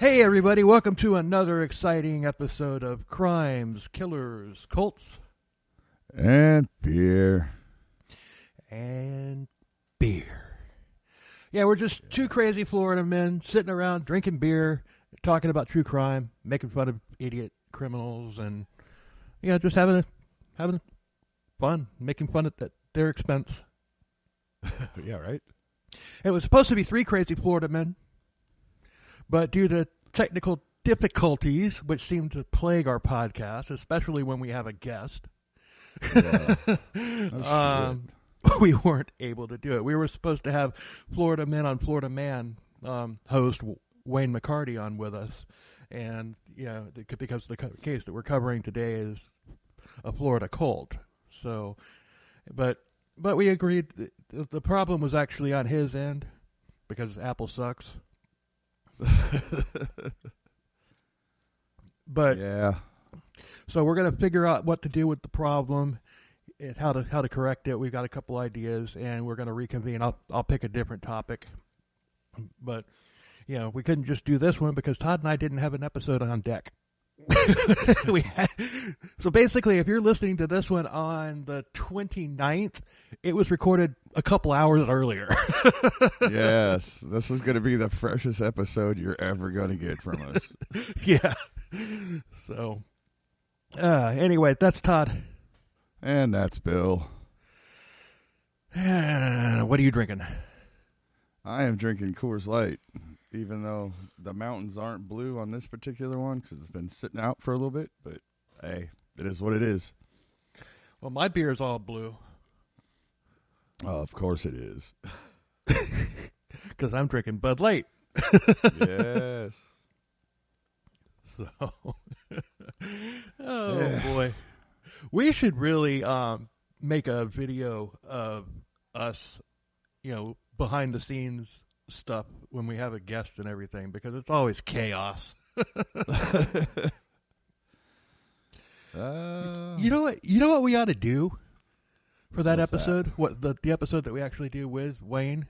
Hey everybody, welcome to another exciting episode of Crimes, Killers, Cults, and beer. and Beer. Yeah, we're just two crazy Florida men sitting around drinking beer, talking about true crime, making fun of idiot criminals, and just having fun, making fun at their expense. Yeah, right? It was supposed to be three crazy Florida men, but due to technical difficulties, which seem to plague our podcast, especially when we have a guest, we weren't able to do it. We were supposed to have Florida Men on Florida Man host Wayne McCarty on with us, and because the case that we're covering today is a Florida cult. So, but we agreed the problem was actually on his end because Apple sucks. But yeah, so we're gonna figure out what to do with the problem and how to correct it. We've got a couple ideas, and we're gonna reconvene. I'll pick a different topic, but we couldn't just do this one because Todd and I didn't have an episode on deck. So basically, if you're listening to this one on the 29th, it was recorded a couple hours earlier. Yes, this is going to be the freshest episode you're ever going to get from us. Yeah. So, anyway, that's Todd. And that's Bill. What are you drinking? I am drinking Coors Light, even though the mountains aren't blue on this particular one because it's been sitting out for a little bit. But, hey, it is what it is. Well, my beer is all blue. Of course it is. Because I'm drinking Bud Light. Yes. So, boy. We should really make a video of us, behind the scenes stuff when we have a guest and everything, because it's always chaos. You know what we ought to do for that episode? That? What the episode that we actually do with Wayne?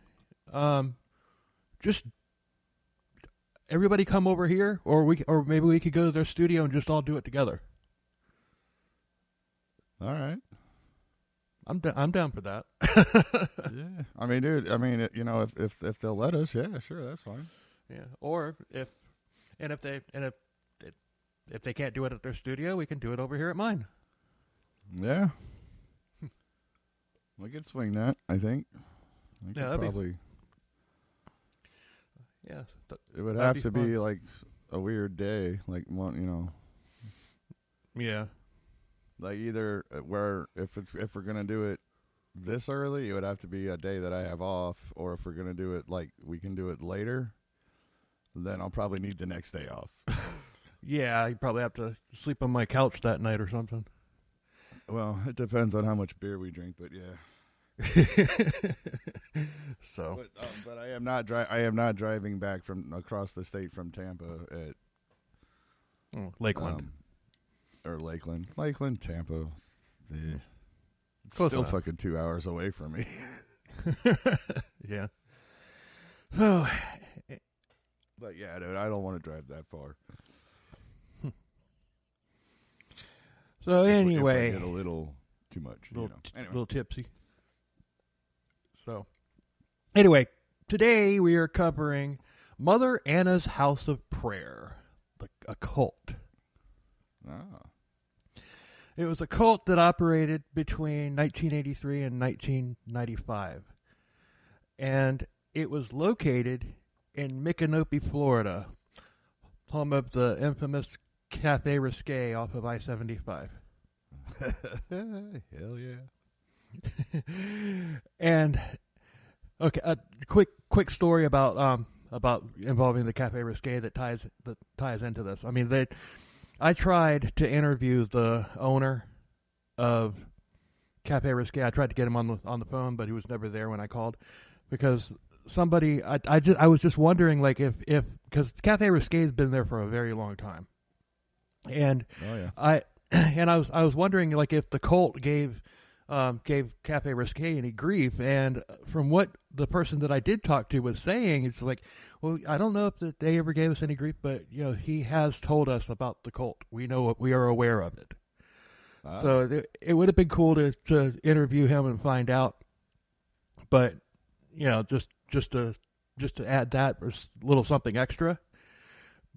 Just everybody come over here, or maybe we could go to their studio and just all do it together. All right. I'm down for that. Yeah, I mean, dude. I mean, if they'll let us, yeah, sure, that's fine. Yeah, or if they can't do it at their studio, we can do it over here at mine. Yeah, we could swing that. I think. Yeah, probably. Yeah, it would have to be like a weird day, like one, Yeah. Like either where if we're gonna do it this early, it would have to be a day that I have off, or if we're gonna do it like we can do it later, then I'll probably need the next day off. Yeah, you probably have to sleep on my couch that night or something. Well, it depends on how much beer we drink, but yeah. So, but I am not driving back from across the state from Tampa at Lakeland. Or Lakeland, Tampa. It's Close still enough. Fucking 2 hours away from me. Yeah. Oh. But yeah, dude, I don't want to drive that far. So anyway, if I get a little too much, anyway. Little tipsy. So anyway, today we are covering Mother Anna's House of Prayer, a cult. Ah. It was a cult that operated between 1983 and 1995. And it was located in Micanopy, Florida, home of the infamous Cafe Risque off of I-75. Hell yeah. And, okay, a quick story about involving the Cafe Risque that ties into this. I mean, I tried to interview the owner of Cafe Risque. I tried to get him on the phone, but he was never there when I called, because somebody I was just wondering, like, if because Cafe Risque has been there for a very long time, and oh yeah, I was wondering, like, if the cult gave gave Cafe Risque any grief. And from what the person that I did talk to was saying, it's like, well, I don't know if that they ever gave us any grief, but he has told us about the cult. We know, we are aware of it. So it would have been cool to interview him and find out. But just to add that or little something extra.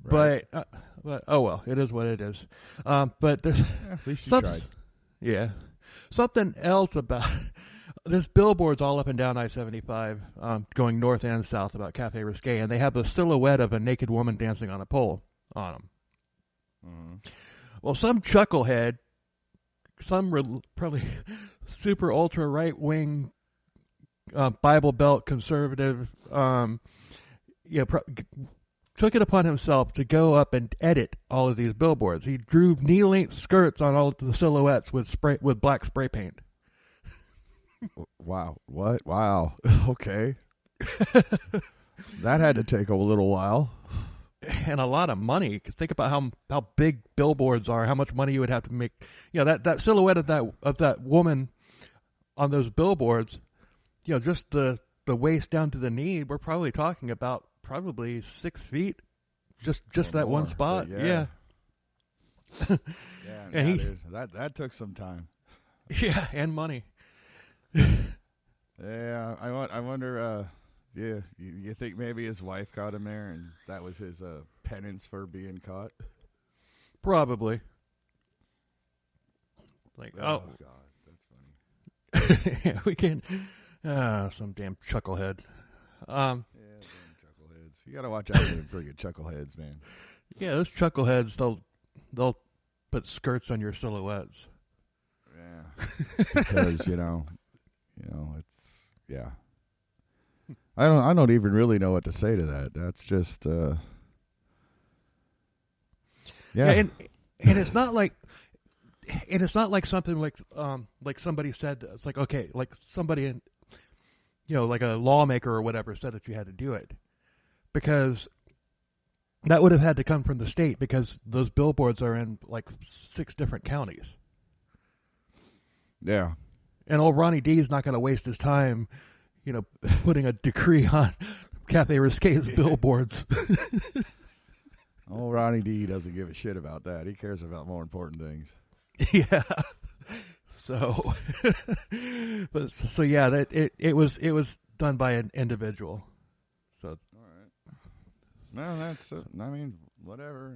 Right. But oh well, it is what it is. But there's at least you tried. Yeah, something else about there's billboards all up and down I-75, going north and south about Cafe Risque, and they have a silhouette of a naked woman dancing on a pole on them. Mm-hmm. Well, some chucklehead, probably super ultra right wing Bible Belt conservative, took it upon himself to go up and edit all of these billboards. He drew knee-length skirts on all of the silhouettes with black spray paint. Wow. What? Wow. Okay. That had to take a little while. And a lot of money. Think about how big billboards are, how much money you would have to make. That silhouette of that woman on those billboards, just the waist down to the knee, we're probably talking about 6 feet, just that one spot. Yeah. Yeah, and that took some time. Yeah, and money. Yeah, I wonder. Yeah, you think maybe his wife caught him there, and that was his penance for being caught? Probably. Like, oh God, that's funny. Yeah, we can. Some damn chucklehead. Yeah, damn chuckleheads. You gotta watch out for the friggin' chuckleheads, man. Yeah, those chuckleheads, they'll put skirts on your silhouettes. Yeah, because it's yeah. I don't even really know what to say to that. That's just yeah. And it's not like something like somebody said. It's like, okay, like somebody in like a lawmaker or whatever said that you had to do it, because that would have had to come from the state, because those billboards are in like 6 different counties. Yeah. And old Ronnie D is not going to waste his time, putting a decree on Cafe Risque's billboards. Old Ronnie D doesn't give a shit about that. He cares about more important things. Yeah. So, yeah, that it was done by an individual. So, all right. No, that's. I mean, whatever.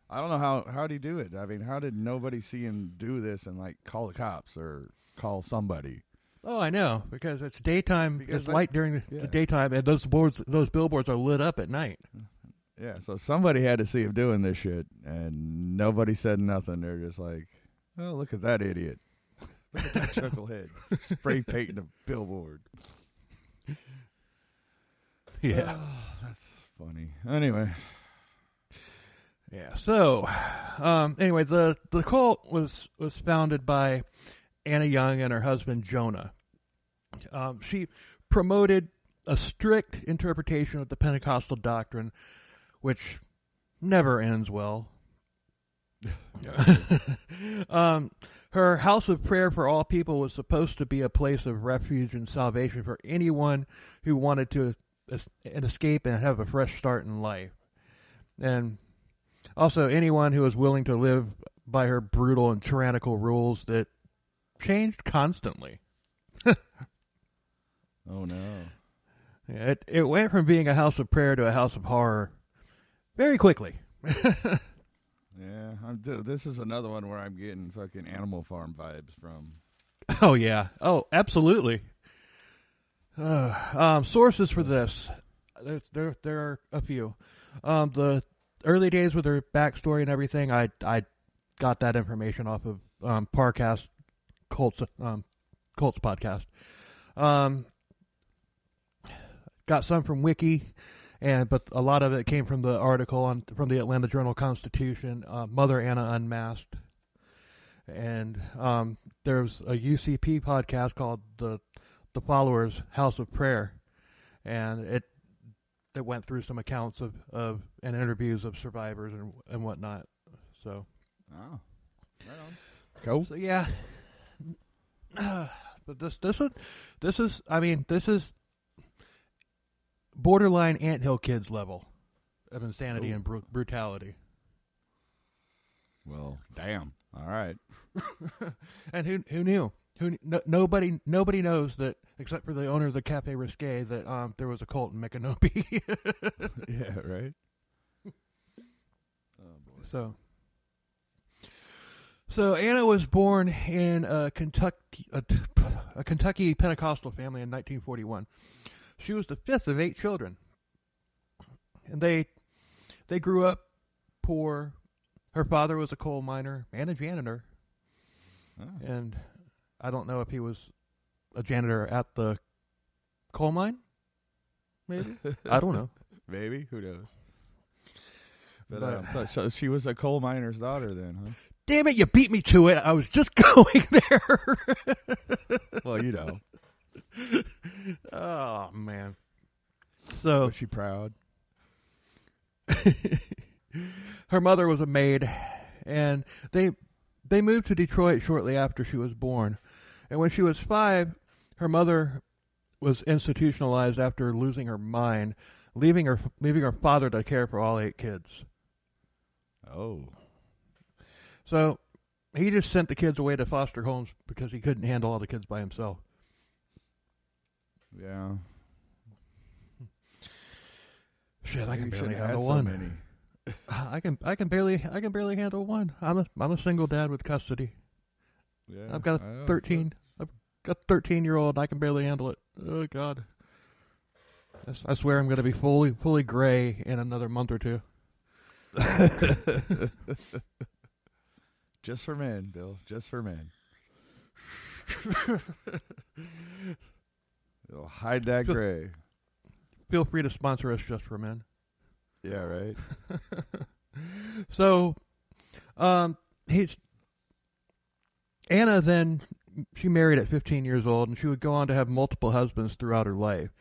I don't know how did he do it. I mean, how did nobody see him do this and like call the cops or call somebody? Oh, I know, because it's daytime. It's light during the daytime, and those billboards are lit up at night. Yeah, so somebody had to see him doing this shit, and nobody said nothing. They're just like, "Oh, look at that idiot! Look at that chucklehead spray painting a billboard." Yeah, that's funny. Anyway. Yeah. So, anyway, the cult was founded by Anna Young and her husband Jonah. She promoted a strict interpretation of the Pentecostal doctrine, which never ends well. Her house of prayer for all people was supposed to be a place of refuge and salvation for anyone who wanted to escape and have a fresh start in life. And also anyone who was willing to live by her brutal and tyrannical rules that changed constantly. Oh, no. Yeah, it went from being a house of prayer to a house of horror very quickly. Yeah, this is another one where I'm getting fucking Animal Farm vibes from. Oh, yeah. Oh, absolutely. Sources for this. There are a few. The early days with her backstory and everything, I got that information off of Parcast Cults podcast. Got some from Wiki, but a lot of it came from the article from the Atlanta Journal-Constitution, Mother Anna Unmasked. And there's a UCP podcast called the Followers House of Prayer, and it went through some accounts of and interviews of survivors and whatnot. So, oh, right on. Cool. So yeah, But this is I mean this is borderline anthill kids level of insanity and brutality. Well, damn. All right. And who knew? Nobody knows that except for the owner of the Cafe Risque that there was a cult in Micanopy. Yeah, right. Oh boy. So Anna was born in a Kentucky Pentecostal family in 1941. She was the fifth of 8 children, and they grew up poor. Her father was a coal miner and a janitor, and I don't know if he was a janitor at the coal mine. Maybe I don't know. Maybe, who knows? But so she was a coal miner's daughter then, huh? Damn it! You beat me to it. I was just going there. Well, you know. Oh man. So was she proud? Her mother was a maid, and they moved to Detroit shortly after she was born. And when she was 5, her mother was institutionalized after losing her mind, leaving her father to care for all 8 kids. Oh. So he just sent the kids away to foster homes because he couldn't handle all the kids by himself. Yeah. Shit, I can barely had handle so one. Many. I can barely handle one. I'm a single dad with custody. Yeah. I've got a 13-year-old. I can barely handle it. Oh God. I swear I'm going to be fully gray in another month or 2. Just for men, Bill. Just for men. You'll hide that gray. Feel free to sponsor us just for men. Yeah, right. So, Anna then, she married at 15 years old, and she would go on to have multiple husbands throughout her life.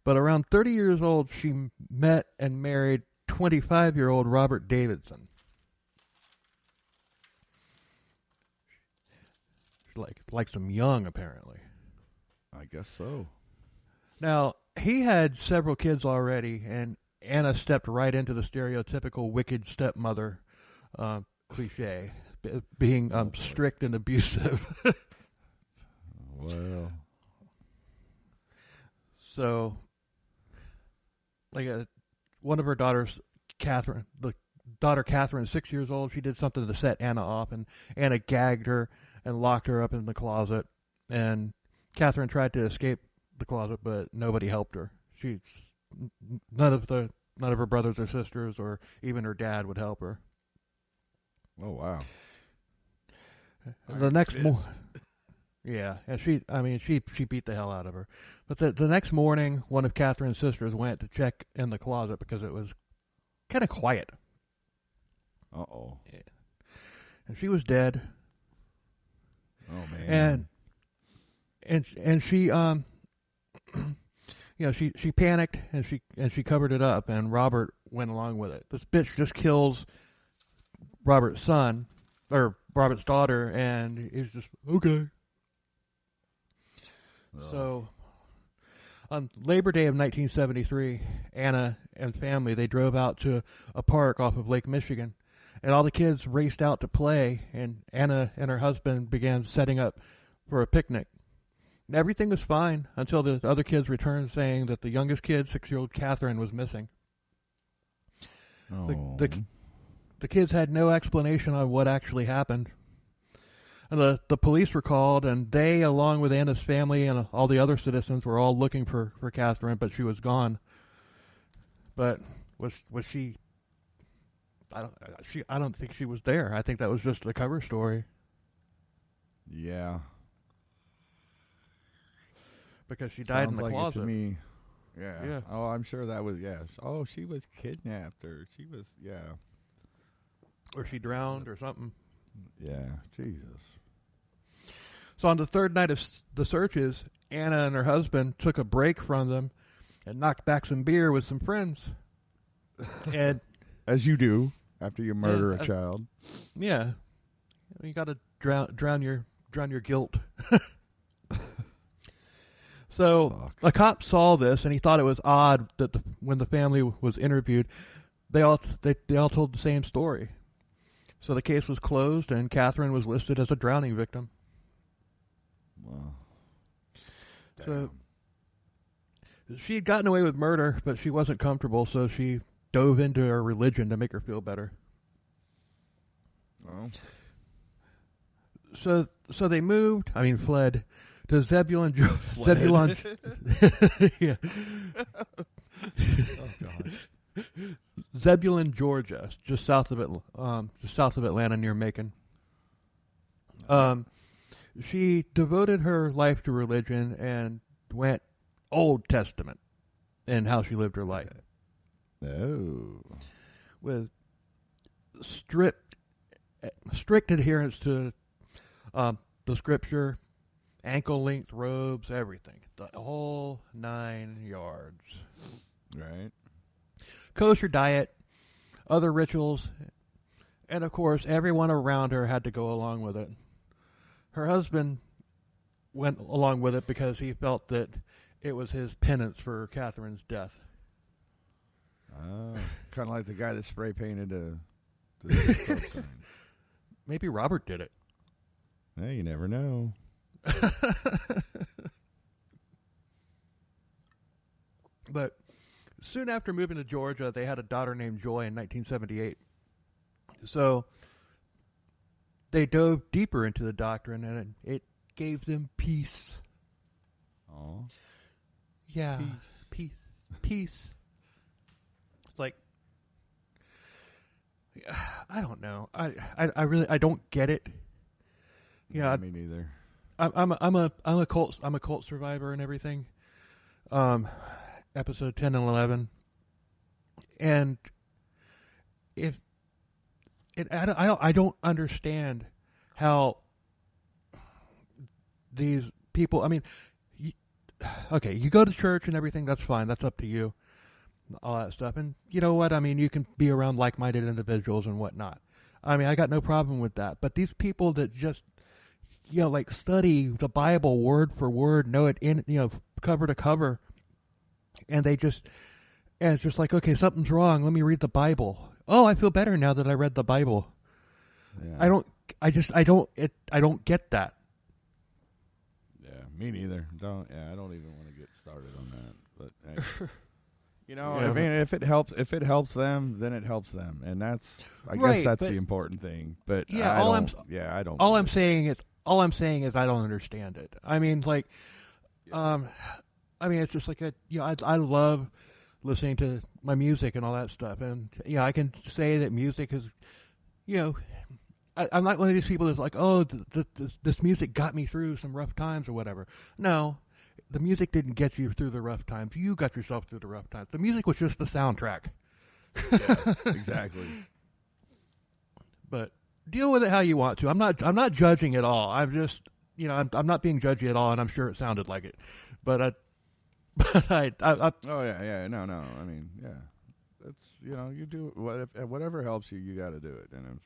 But around 30 years old, she met and married 25-year-old Robert Davidson. She likes him young, apparently. I guess so. Now, he had several kids already, and Anna stepped right into the stereotypical wicked stepmother cliche, being strict and abusive. Well. So, one of her daughters, Catherine, 6 years old, she did something to set Anna off, and Anna gagged her and locked her up in the closet. And Catherine tried to escape the closet, but nobody helped her. None of her brothers or sisters or even her dad would help her. Oh wow! The next morning, yeah, and she beat the hell out of her. But the next morning, one of Catherine's sisters went to check in the closet because it was kind of quiet. Uh-oh. Yeah. And she was dead. Oh man. And she she panicked and she covered it up, and Robert went along with it. This bitch just kills Robert's son or Robert's daughter, and he's just okay. Oh. So on Labor Day of 1973, Anna and family, they drove out to a park off of Lake Michigan, and all the kids raced out to play, and Anna and her husband began setting up for a picnic. And everything was fine until the other kids returned saying that the youngest kid, 6-year-old Catherine, was missing. Oh. The kids had no explanation on what actually happened. And the police were called, and they, along with Anna's family and all the other citizens, were all looking for Catherine, but she was gone. But was she? I don't think she was there. I think that was just the cover story. Yeah. Because she died in the like closet. It to me. Yeah. Yeah. Oh, I'm sure that was, yes. Oh, she was kidnapped, or she was, yeah. Or she drowned or something. Yeah, Jesus. So on the third night of the searches, Anna and her husband took a break from them and knocked back some beer with some friends. And as you do after you murder a child. Yeah. You got to drown your guilt. So Fuck. a cop saw this, and he thought it was odd that when the family was interviewed, they all told the same story. So the case was closed, and Catherine was listed as a drowning victim. Wow. So she had gotten away with murder, but she wasn't comfortable, so she dove into her religion to make her feel better. Oh. So they fled to Zebulon. Fled. Zebulon. Yeah. Oh God. Zebulon, Georgia, just south of Atlanta, near Macon. She devoted her life to religion and went Old Testament in how she lived her life. Oh. With strict adherence to the scripture, ankle-length robes, everything. The whole 9 yards. Right. Kosher diet, other rituals, and of course, everyone around her had to go along with it. Her husband went along with it because he felt that it was his penance for Catherine's death. Kind of like the guy that spray painted the stop sign. Maybe Robert did it. Hey, you never know. But soon after moving to Georgia, they had a daughter named Joy in 1978. So they dove deeper into the doctrine, and it gave them peace. Oh. Yeah, peace. Like, I don't know. I really don't get it. Yeah, me neither. I'm a cult survivor and everything. Episode 10 and 11, and I don't understand how these people. I mean, okay, you go to church and everything. That's fine. That's up to you. All that stuff, and you know what? I mean, you can be around like-minded individuals and whatnot. I mean, I got no problem with that. But these people that just, like study the Bible word for word, know it in, cover to cover, and it's just like, okay, something's wrong. Let me read the Bible. Oh, I feel better now that I read the Bible. Yeah. I don't get that. Yeah, me neither. I don't even want to get started on that. But hey, Yeah. I mean, if it helps them, then it helps them, and that's I Right, guess that's but- the important thing. But Yeah, I all don't. I'm- I don't. All I'm saying is I don't understand it. I mean, like, I mean, it's just like I love listening to my music and all that stuff, and I can say that music is, I'm not one of these people that's like, oh, this music got me through some rough times or whatever. No, the music didn't get you through the rough times. You got yourself through the rough times. The music was just the soundtrack. Yeah, exactly. But deal with it how you want to. I'm not judging at all. I'm just, I'm not being judgy at all, and I'm sure it sounded like it. But I Oh yeah. No. I mean, yeah. That's you do whatever helps you. You got to do it, and if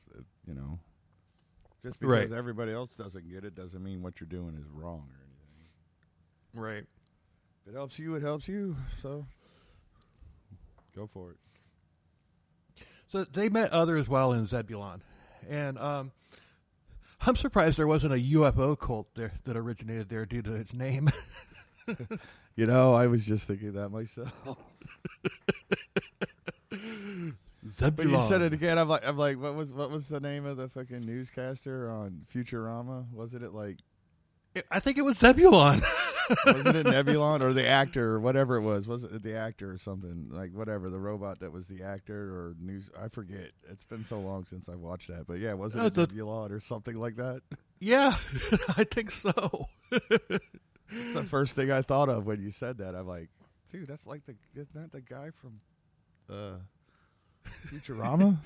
just because Right. everybody else doesn't get it doesn't mean what you're doing is wrong or anything. right. If it helps you, it helps you. So go for it. So they met others while in Zebulon, and I'm surprised there wasn't a UFO cult there that originated there due to its name. I was just thinking that myself. Zebulon. But you said it again. I'm like, what was the name of the fucking newscaster on Futurama? Wasn't it like? I think it was Zebulon. Wasn't it Nebulon or the actor or whatever it was? Was it the actor or something like whatever the robot that was the actor or news? I forget. It's been so long since I watched that. But yeah, wasn't it Nebulon or something like that? Yeah, I think so. It's the first thing I thought of when you said that. I'm like, dude, that's like isn't that the guy from Futurama?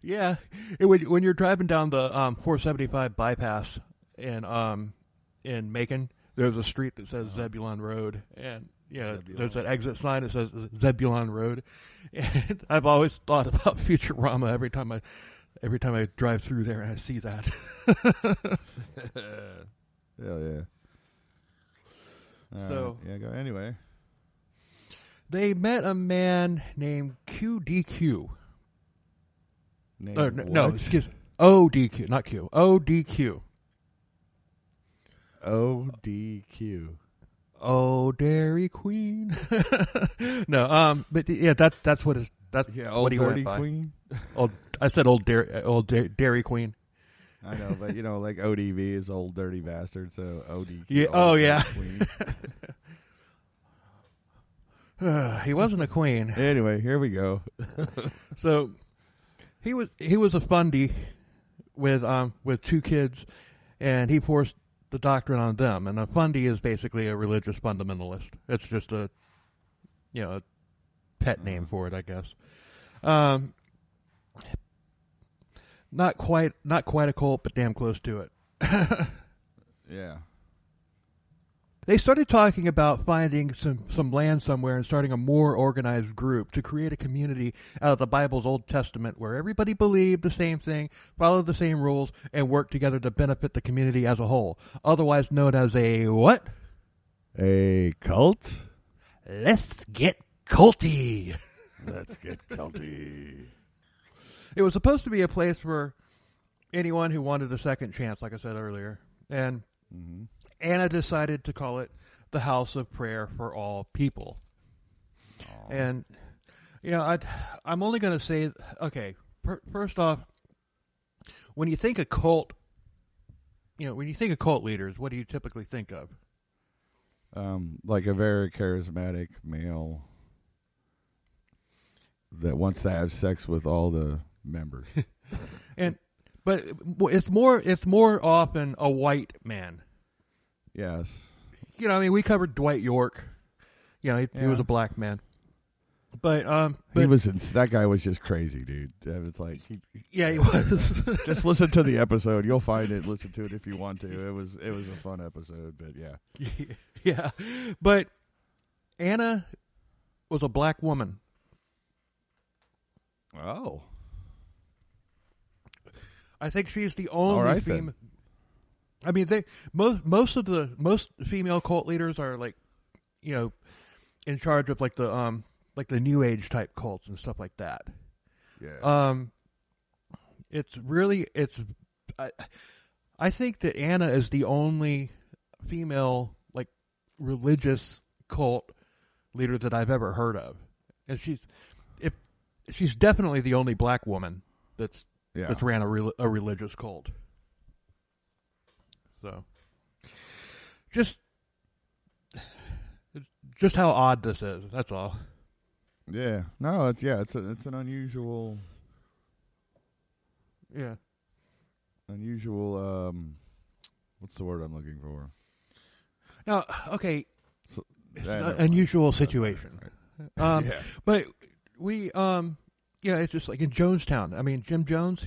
Yeah, when you're driving down the 475 bypass in Macon, there's a street that says Zebulon Road, and Zebulon. there's an exit sign that says Zebulon Road. And I've always thought about Futurama every time I drive through there and I see that. Hell yeah. So yeah, go anyway. they met a man named QDQ. No, excuse ODQ, not Q. ODQ. ODQ. Oh, Dairy Queen. No, but yeah, that's what that's Old what he Dirty went by. Queen. I said old Dairy Queen. I know, but like ODV is old dirty bastard, so ODQ. Yeah. Old Yeah. Queen. He wasn't a queen. Anyway, here we go. So he was a fundy with 2 kids, and he forced the doctrine on them. And a fundy is basically a religious fundamentalist. It's just a pet name for it, I guess. Not quite a cult, but damn close to it. Yeah. They started talking about finding some land somewhere and starting a more organized group to create a community out of the Bible's Old Testament where everybody believed the same thing, followed the same rules, and worked together to benefit the community as a whole. Otherwise known as a what? A cult? Let's get culty. Let's get culty. It was supposed to be a place for anyone who wanted a second chance, like I said earlier. And Anna decided to call it the House of Prayer for All People. Aww. And, I'm only going to say, okay, first off, when you think of cult, when you think of cult leaders, what do you typically think of? Like a very charismatic male that wants to have sex with all the members. But it's more often a white man. Yes. We covered Dwight York. He was a black man. But that guy was just crazy, dude. It's like he was. Just listen to the episode. You'll find it. Listen to it if you want to. It was a fun episode, but yeah. Yeah. But Anna was a black woman. Oh. I think she's the only female. I mean, most female cult leaders are like, in charge of like the New Age type cults and stuff like that. Yeah. I think that Anna is the only female like religious cult leader that I've ever heard of, and she's definitely the only black woman that's ran a religious cult. So, just how odd this is. That's all. Yeah. No. It's an unusual. Yeah. Unusual. What's the word I'm looking for? Now, okay. It's an Right. unusual situation. Yeah. But we it's just like in Jonestown. I mean, Jim Jones.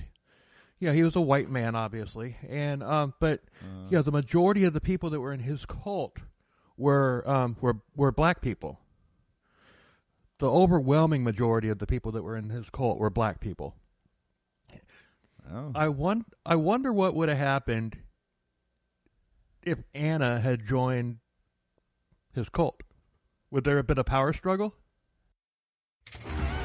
Yeah, he was a white man, obviously, and but the majority of the people that were in his cult were black people. The overwhelming majority of the people that were in his cult were black people. Oh. I wonder what would have happened if Anna had joined his cult. Would there have been a power struggle?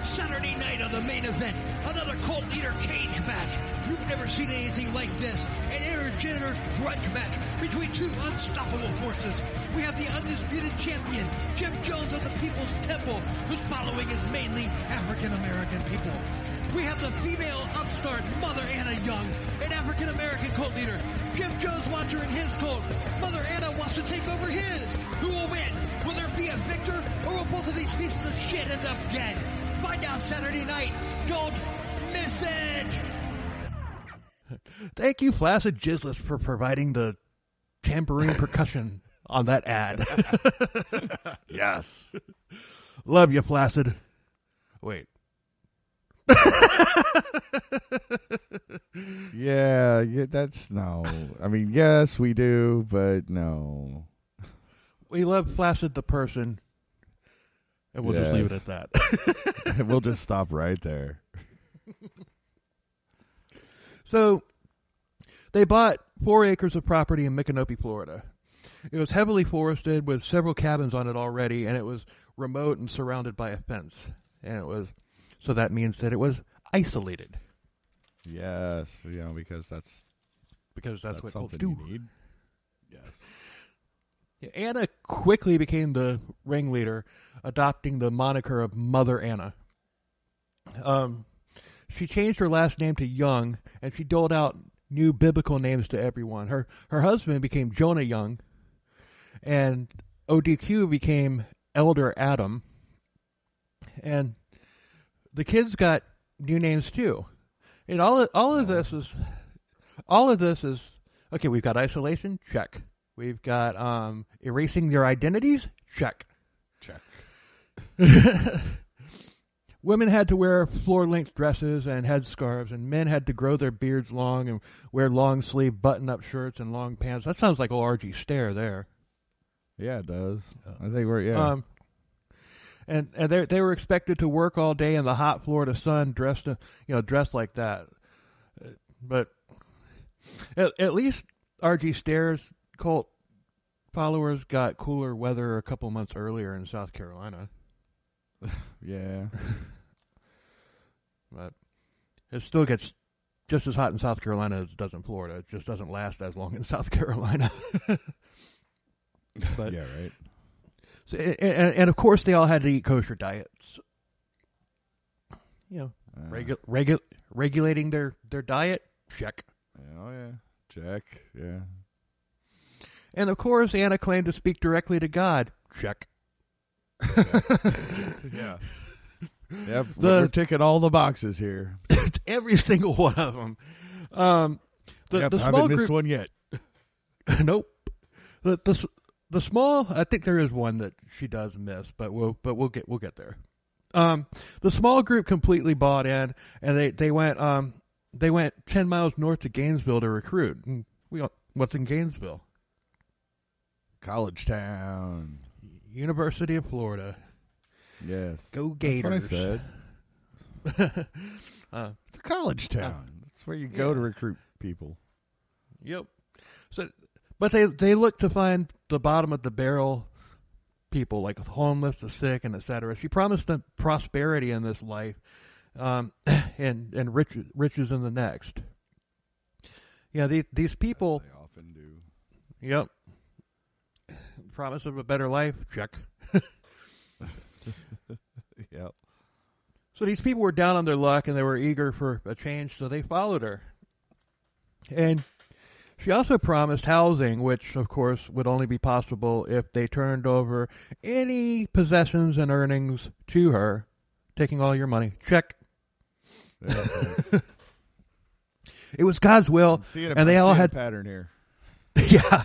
Saturday night on the main event, another cult leader cage match. You've never seen anything like this. An intergender grudge match between 2 unstoppable forces. We have the undisputed champion, Jim Jones of the People's Temple, whose following is mainly African-American people. We have the female upstart, Mother Anna Young, an African-American cult leader. Jim Jones wants her in his cult. Mother Anna wants to take over his. Who will win? Will there be a victor, or will both of these pieces of shit end up dead? Find out Saturday night. Don't miss it! Thank you, Flaccid Jizzless, for providing the tambourine percussion on that ad. Yes. Love you, Flaccid. Wait. Yeah, that's no. I mean, yes, we do, but no. We love Flaccid the person, and we'll just leave it at that. We'll just stop right there. So, they bought 4 acres of property in Micanopy, Florida. It was heavily forested with several cabins on it already, and it was remote and surrounded by a fence. And it was, so that means that it was isolated. Yes, because that's what something do. you need. Yes. Anna quickly became the ringleader, adopting the moniker of Mother Anna. She changed her last name to Young, and she doled out new biblical names to everyone. Her husband became Jonah Young, and ODQ became Elder Adam, and the kids got new names too. And all of this is okay. We've got isolation, check. We've got erasing their identities, check. Women had to wear floor-length dresses and headscarves, and men had to grow their beards long and wear long-sleeve button-up shirts and long pants. That sounds like old R.G. Stair there. Yeah, it does. I think we're and they were expected to work all day in the hot Florida sun, dressed like that. But at least R.G. Stair's cult followers got cooler weather a couple months earlier in South Carolina. Yeah. But it still gets just as hot in South Carolina as it does in Florida. It just doesn't last as long in South Carolina. But yeah, right. So, and of course they all had to eat kosher diets. Regulating their diet, check. Oh yeah, check. Yeah. And of course Anna claimed to speak directly to God, check. Yeah. Yep, we're ticking all the boxes here. Every single one of them. The small haven't missed group, one yet. Nope. The small, I think there is one that she does miss, but we'll get there. The small group completely bought in, and they went 10 miles north to Gainesville to recruit. And what's in Gainesville? College town. University of Florida. Yes. Go Gators. That's what I said. It's a college town. That's where you go to recruit people. Yep. So, but they look to find the bottom of the barrel people, like the homeless, the sick, and etc. She promised them prosperity in this life, and riches in the next. Yeah, these people. As they often do. Yep. Promise of a better life, check. Yep. So these people were down on their luck, and they were eager for a change, so they followed her. And she also promised housing, which, of course, would only be possible if they turned over any possessions and earnings to her, taking all your money. Check. Yeah, It was God's will, and they all had a pattern here. Yeah,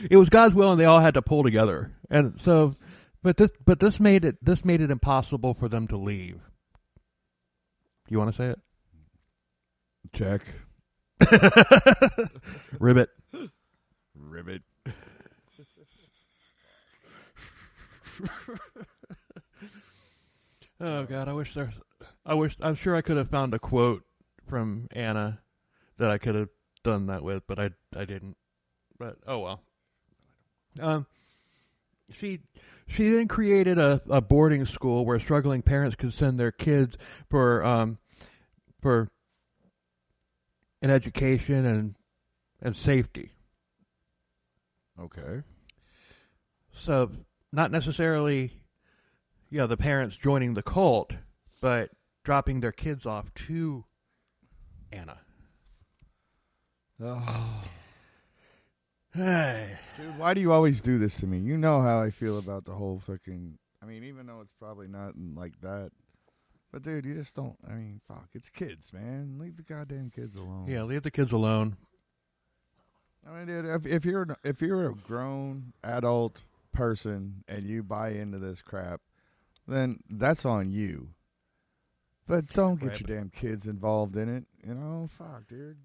it was God's will, and they all had to pull together. And so, but this made it impossible for them to leave. You want to say it? Check. Ribbit. Oh God, I'm sure I could have found a quote from Anna that I could have done that with, but I didn't. But oh well. She then created a boarding school where struggling parents could send their kids for an education and safety. Okay. So not necessarily, the parents joining the cult, but dropping their kids off to Anna. Oh. Hey. Dude, why do you always do this to me? You know how I feel about the whole fucking... I mean, even though it's probably not like that. But, dude, you just don't... I mean, fuck. It's kids, man. Leave the goddamn kids alone. Yeah, leave the kids alone. I mean, dude, if you're a grown adult person and you buy into this crap, then that's on you. But don't get your damn kids involved in it. Fuck, dude.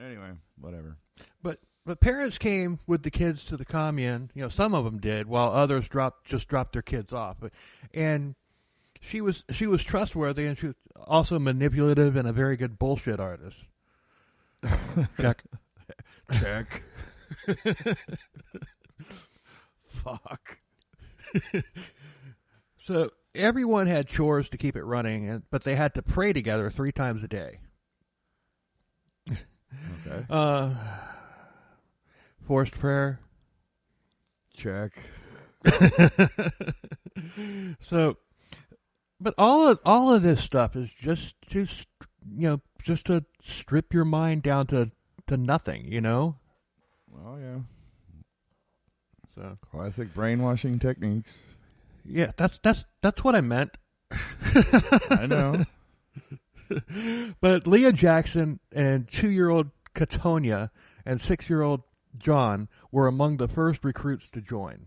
Anyway, whatever. But parents came with the kids to the commune. Some of them did, while others just dropped their kids off. And she was trustworthy, and she was also manipulative and a very good bullshit artist. Check. Check. Fuck. So everyone had chores to keep it running, but they had to pray together 3 times a day. Okay. Forced prayer. Check. So, but all of this stuff is just to strip your mind down to nothing, Oh yeah. So Classic brainwashing techniques. yeah, that's what I meant. I know. But Leah Jackson and 2-year-old Katonia and 6-year-old John were among the first recruits to join.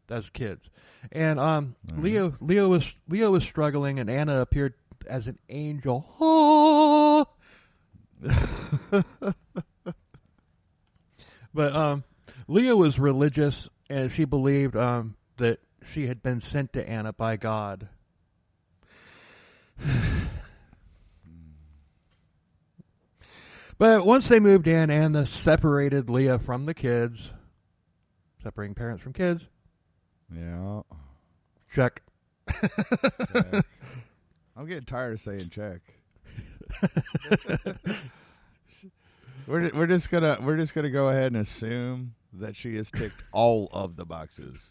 As kids, and Leo was struggling, and Anna appeared as an angel. Oh! But Leah was religious, and she believed that she had been sent to Anna by God. But once they moved in, Anna separated Leah from the kids. Separating parents from kids. Yeah. Check. Check. I'm getting tired of saying check. We're just gonna go ahead and assume that she has ticked all of the boxes.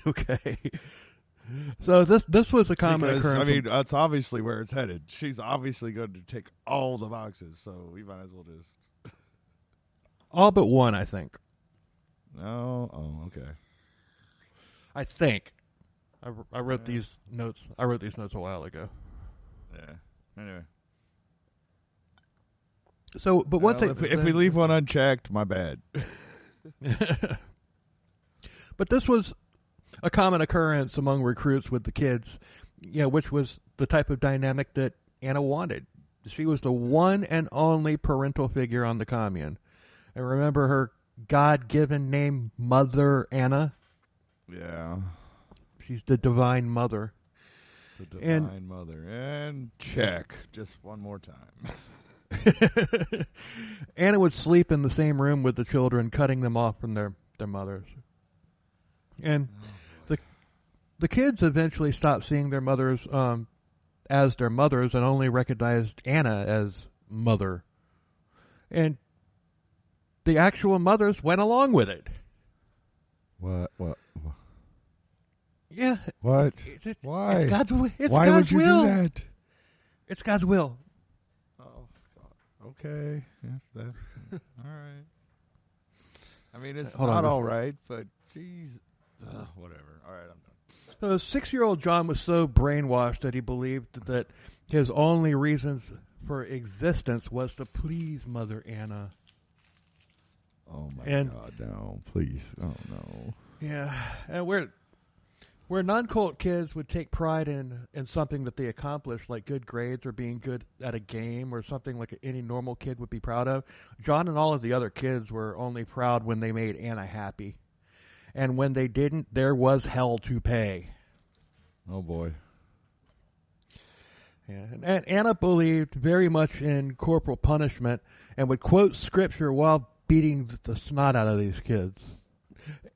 Okay. So this was a common Because, occurrence. I mean, that's obviously where it's headed. She's obviously going to tick all the boxes, so we might as well just. All but one, I think. No. Oh, okay. I think. I wrote these notes. I wrote these notes a while ago. Yeah. Anyway. So, but once if we leave one unchecked, my bad. But this was a common occurrence among recruits with the kids, which was the type of dynamic that Anna wanted. She was the one and only parental figure on the commune. And remember her God-given name, Mother Anna? Yeah. She's the Divine Mother. The Divine Mother. And check. Just one more time. Anna would sleep in the same room with the children, cutting them off from their mothers. And the kids eventually stopped seeing their mothers as their mothers and only recognized Anna as mother. And the actual mothers went along with it. What? Yeah. What? Why? It's God's will. Why would you do that? It's God's will. Oh, God. Okay. Yes, that. All right. I mean, it's not all right, but jeez. Whatever. All right, I'm done. So 6-year-old John was so brainwashed that he believed that his only reasons for existence was to please Mother Anna. Oh, my God, no. Please. Oh, no. Yeah. And where non-cult kids would take pride in something that they accomplished, like good grades or being good at a game or something like any normal kid would be proud of, John and all of the other kids were only proud when they made Anna happy. And when they didn't, there was hell to pay. Oh, boy. Yeah. And Anna believed very much in corporal punishment and would quote scripture while beating the snot out of these kids.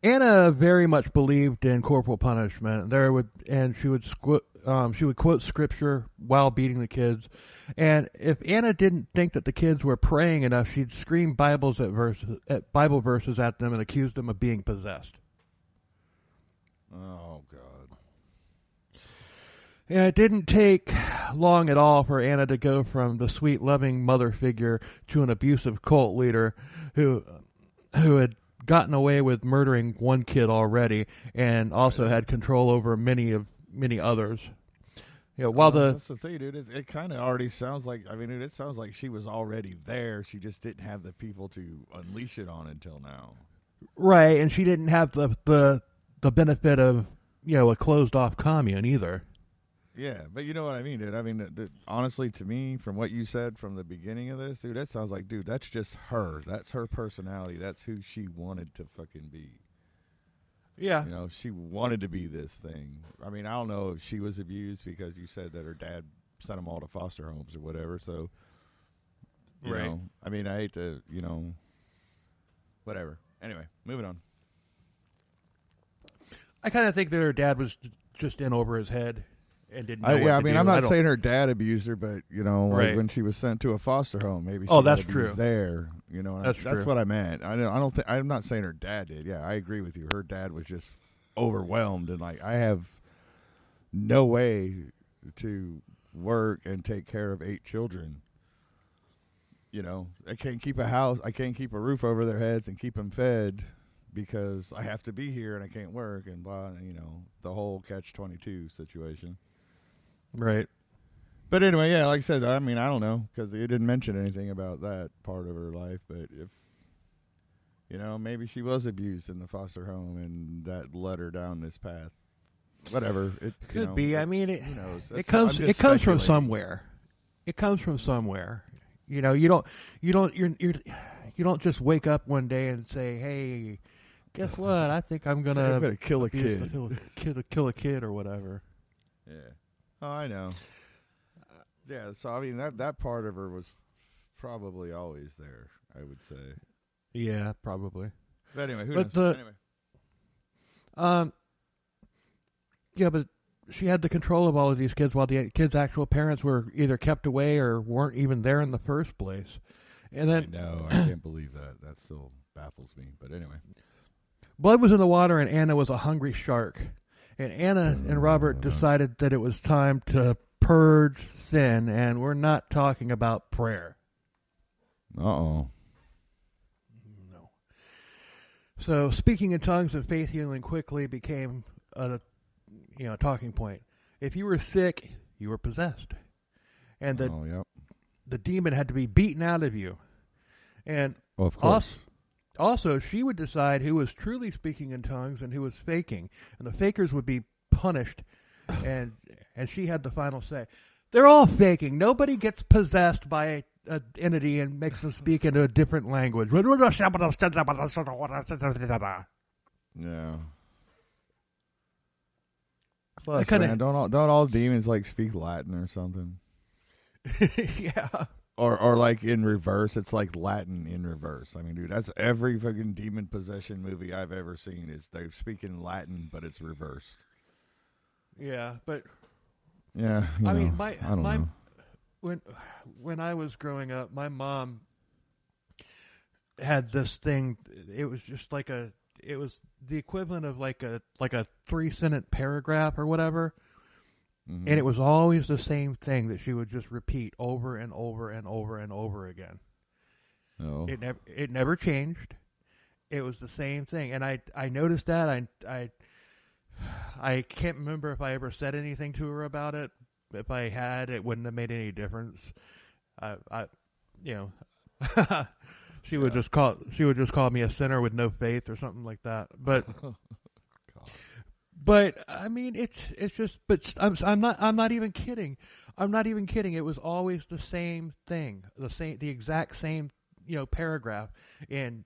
Anna very much believed in corporal punishment. She would quote scripture while beating the kids. And if Anna didn't think that the kids were praying enough, she'd scream Bible verses at them and accuse them of being possessed. Oh, God. Yeah, it didn't take long at all for Anna to go from the sweet, loving mother figure to an abusive cult leader who had gotten away with murdering one kid already and also had control over many others. That's the thing, dude. It kind of already sounds like. I mean, it sounds like she was already there. She just didn't have the people to unleash it on until now. Right, and she didn't have the benefit of a closed off commune either. Yeah, but you know what I mean, dude. I mean, honestly, to me, from what you said from the beginning of this, dude, that sounds like, dude, that's just her. That's her personality. That's who she wanted to fucking be. Yeah. She wanted to be this thing. I mean, I don't know if she was abused because you said that her dad sent them all to foster homes or whatever. So, you know, I mean, I hate to, whatever. Anyway, moving on. I kind of think that her dad was just in over his head and didn't know what I to mean, do. I'm not saying her dad abused her, but like Right. when she was sent to a foster home, maybe she Oh, got that's abused true. there. That's true. what I meant. I don't think I'm not saying her dad did. Yeah, I agree with you. Her dad was just overwhelmed, and like I have no way to work and take care of 8 children. I can't keep a house. I can't keep a roof over their heads and keep them fed because I have to be here and I can't work and blah. The whole catch-22 situation. Right. But anyway, yeah, like I said, I mean, I don't know because it didn't mention anything about that part of her life. But if maybe she was abused in the foster home and that led her down this path. Whatever it Could be. I mean, who knows? it comes from speculating. somewhere. It comes from somewhere. You don't just wake up one day and say, "Hey, guess what? I think I'm gonna I better kill a abuse- kid." kill a kid or whatever." Yeah. Oh, I know. Yeah. So I mean, that part of her was probably always there. I would say. Yeah, probably. But anyway, who But knows? Anyway. Yeah, but she had the control of all of these kids while the kids' actual parents were either kept away or weren't even there in the first place. And then I can't believe that. That still baffles me. But anyway. blood was in the water and Anna was a hungry shark. And Anna and Robert decided that it was time to purge sin, and we're not talking about prayer. Uh-oh. No. So speaking in tongues and faith healing quickly became a talking point. If you were sick, you were possessed. And the demon had to be beaten out of you. And of course. Also, she would decide who was truly speaking in tongues and who was faking. And the fakers would be punished. And she had the final say. They're all faking. Nobody gets possessed by an entity and makes them speak in a different language. Yeah. Plus, man, don't all demons like speak Latin or something? Yeah. Or like in reverse, it's like Latin in reverse. I mean, dude, that's every fucking demon possession movie I've ever seen is they're speaking Latin, but it's reversed. Yeah, but yeah, I know, mean, I don't know. When I was growing up, my mom had this thing. It was just it was the equivalent of like a 3-sentence paragraph or whatever. Mm-hmm. And it was always the same thing that she would just repeat over and over and over and over again. Oh. It never changed. It was the same thing, and I noticed that. I can't remember if I ever said anything to her about it. If I had, it wouldn't have made any difference. She would just call me a sinner with no faith or something like that. But But I mean, it's just. But I'm not even kidding. I'm not even kidding. It was always the same thing, the exact same paragraph in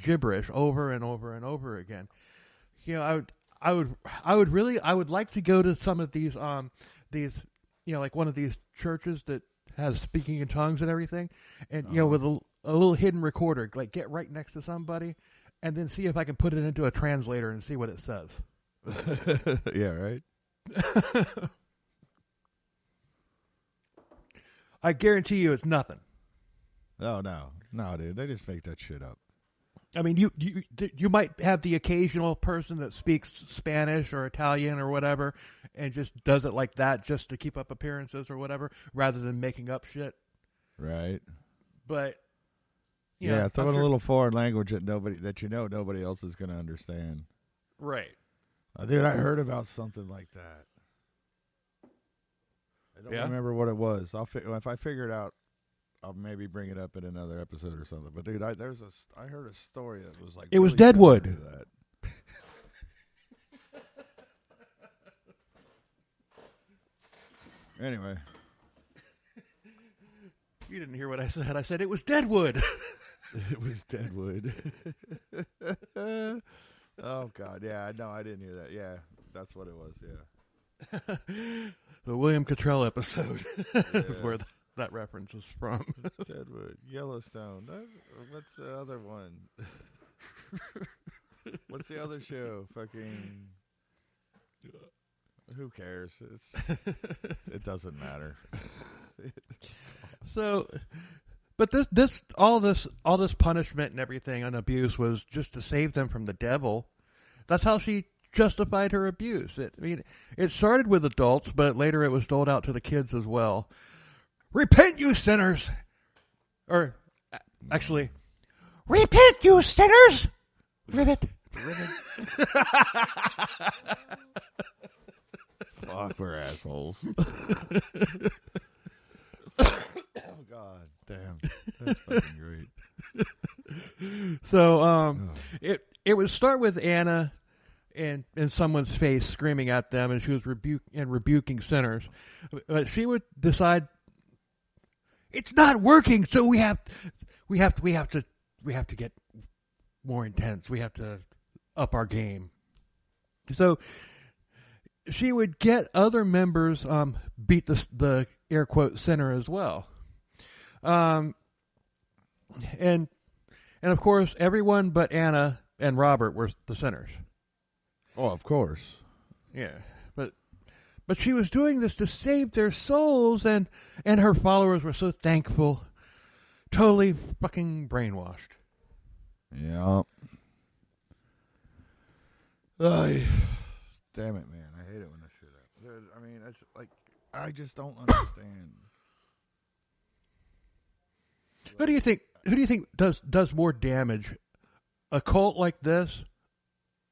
gibberish over and over and over again. I would like to go to some of these like one of these churches that has speaking in tongues and everything, and with a little hidden recorder, like get right next to somebody, and then see if I can put it into a translator and see what it says. Yeah, right. I guarantee you it's nothing. Oh, no, dude. They just make that shit up. I mean, you might have the occasional person that speaks Spanish or Italian or whatever and just does it like that just to keep up appearances or whatever rather than making up shit. Right. But throw in a little foreign language that nobody else is going to understand. Right. Dude, I heard about something like that. I don't remember what it was. If I figure it out, I'll maybe bring it up in another episode or something. But dude, I heard a story that was like it was really Deadwood. similar to that. Anyway, you didn't hear what I said. I said it was Deadwood. It was Deadwood. Oh God, yeah, no, I didn't hear that. Yeah, that's what it was. Yeah, the William Cottrell episode yeah. where that reference is from. Deadwood, Yellowstone. What's the other one? What's the other show? Fucking. Who cares? It doesn't matter. So, but all this punishment and everything and abuse was just to save them from the devil. That's how she justified her abuse. It started with adults, but later it was doled out to the kids as well. Repent, you sinners! Or, actually, repent, you sinners! Ribbit. Fuck, we're assholes. Oh, God damn. That's fucking great. So, it would start with Anna in someone's face screaming at them, and she was rebuking sinners. But she would decide it's not working, so we have to get more intense. We have to up our game. So she would get other members beat the air quote sinner as well. And of course everyone but Anna and Robert were the sinners. Oh, of course. Yeah, but she was doing this to save their souls, and her followers were so thankful. Totally fucking brainwashed. Yeah. Damn it, man! I hate it when this shit happens. I mean, it's like I just don't understand. Who do you think does more damage? A cult like this,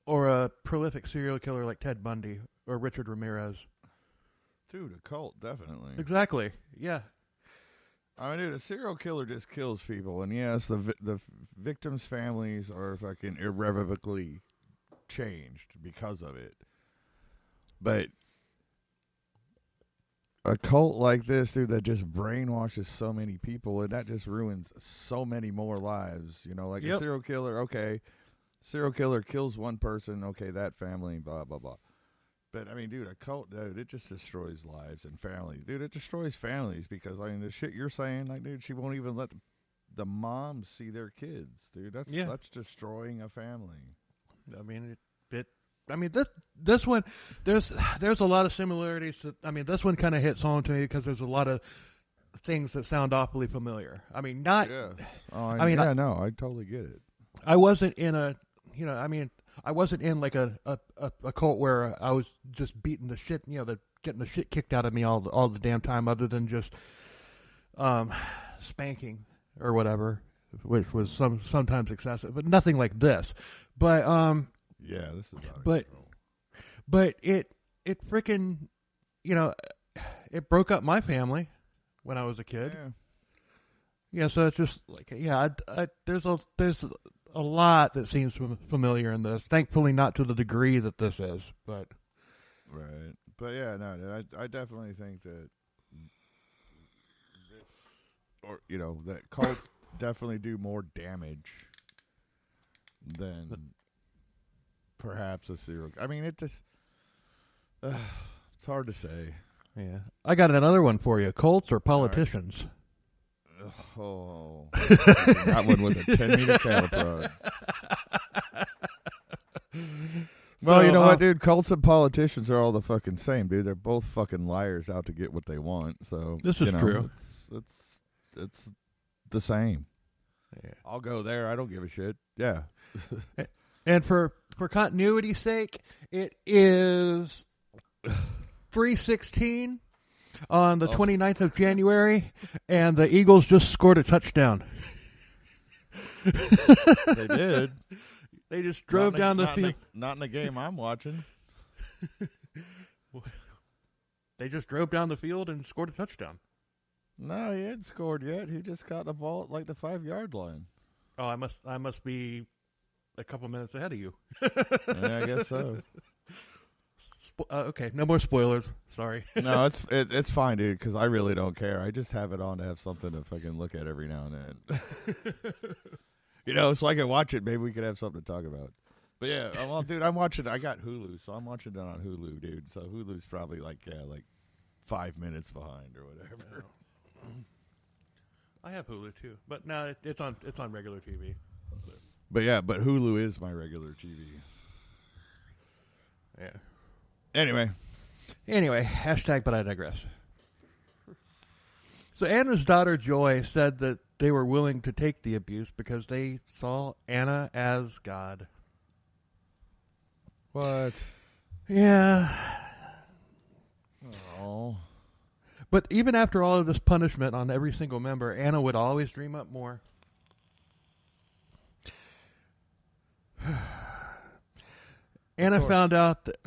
or a prolific serial killer like Ted Bundy or Richard Ramirez? Dude, a cult, definitely. Exactly. Yeah. I mean, dude, a serial killer just kills people, and yes, the victims' families are fucking irrevocably changed because of it. But a cult like this, dude, that just brainwashes so many people, and that just ruins so many more lives. You know, like a serial killer, okay. Serial killer kills one person, okay, that family, blah, blah, blah. But, I mean, dude, a cult, dude, it just destroys lives and families. Dude, it destroys families because, I mean, the shit you're saying, like, dude, she won't even let the moms see their kids. Dude, that's destroying a family. I mean, this one, there's a lot of similarities to, I mean, this one kind of hits home to me because there's a lot of things that sound awfully familiar. I mean, not... Yeah. I totally get it. I wasn't in a, I wasn't in like a cult where I was just beating the shit, getting the shit kicked out of me all the damn time, other than just spanking or whatever, which was sometimes excessive, but nothing like this. But yeah, this is out of control. But it freaking, it broke up my family when I was a kid. Yeah, so it's just like, there's a lot that seems familiar in this. Thankfully, not to the degree that this is, but right. But yeah, no, I definitely think that, that cults definitely do more damage than perhaps a serial. I mean, it just it's hard to say. Yeah, I got another one for you: cults or politicians. Oh, that one with a 10-meter cattle prod. Well, you know what, dude? Cults and politicians are all the fucking same, dude. They're both fucking liars out to get what they want. So this is true. It's the same. Yeah. I'll go there. I don't give a shit. Yeah. And for continuity's sake, it is 3:16. On the 29th of January, and the Eagles just scored a touchdown. They did. They just drove down the field. Not in the game I'm watching. They just drove down the field and scored a touchdown. No, he hadn't scored yet. He just got the ball at like the 5-yard line. Oh, I must be a couple minutes ahead of you. Yeah, I guess so. Okay, no more spoilers. Sorry. No, it's fine, dude, because I really don't care. I just have it on to have something to fucking look at every now and then. So I can watch it. Maybe we could have something to talk about. But yeah, well, dude, I'm watching. I got Hulu, so I'm watching it on Hulu, dude. So Hulu's probably like 5 minutes behind or whatever. I have Hulu too, but now it's on regular TV. But Hulu is my regular TV. Yeah. Anyway, hashtag but I digress. So Anna's daughter Joy said that they were willing to take the abuse because they saw Anna as God. what? Yeah. Oh. But even after all of this punishment on every single member, Anna would always dream up more. Anna found out that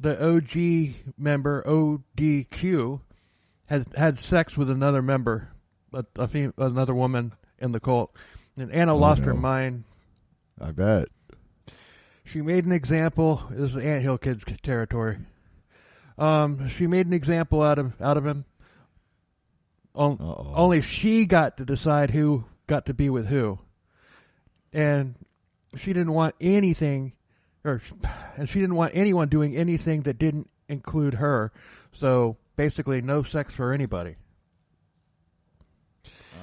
the OG member ODQ had sex with another member, another woman in the cult, and Anna lost her mind. I bet. She made an example. This is Anthill Kids territory. She made an example out of him. Only she got to decide who got to be with who, and she didn't want anything. And she didn't want anyone doing anything that didn't include her. So basically, no sex for anybody.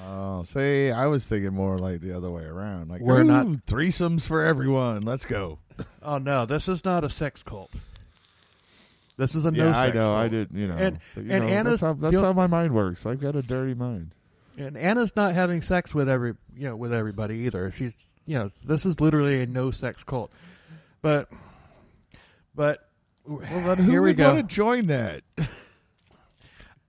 Oh, see, I was thinking more like the other way around. Like, We're not threesomes for everyone. Let's go. Oh no, this is not a sex cult. This is a no. I sex know. cult. I did. And Anna's that's how my mind works. I've got a dirty mind. And Anna's not having sex with everybody either. She's this is literally a no sex cult. But well, then here we would go. want to join that?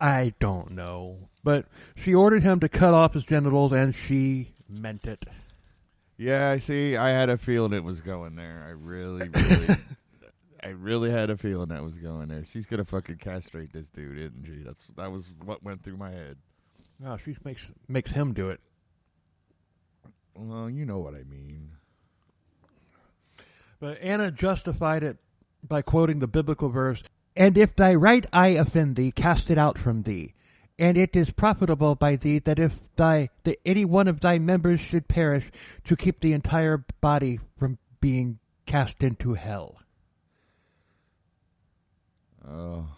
I don't know. But she ordered him to cut off his genitals, and she meant it. Yeah, I see. I had a feeling it was going there. I really, I really had a feeling that was going there. She's gonna fucking castrate this dude, isn't she? That was what went through my head. No, she makes him do it. Well, you know what I mean. But Anna justified it by quoting the biblical verse, "And if thy right eye offend thee, cast it out from thee. And it is profitable by thee that if any one of thy members should perish, to keep the entire body from being cast into hell." Oh.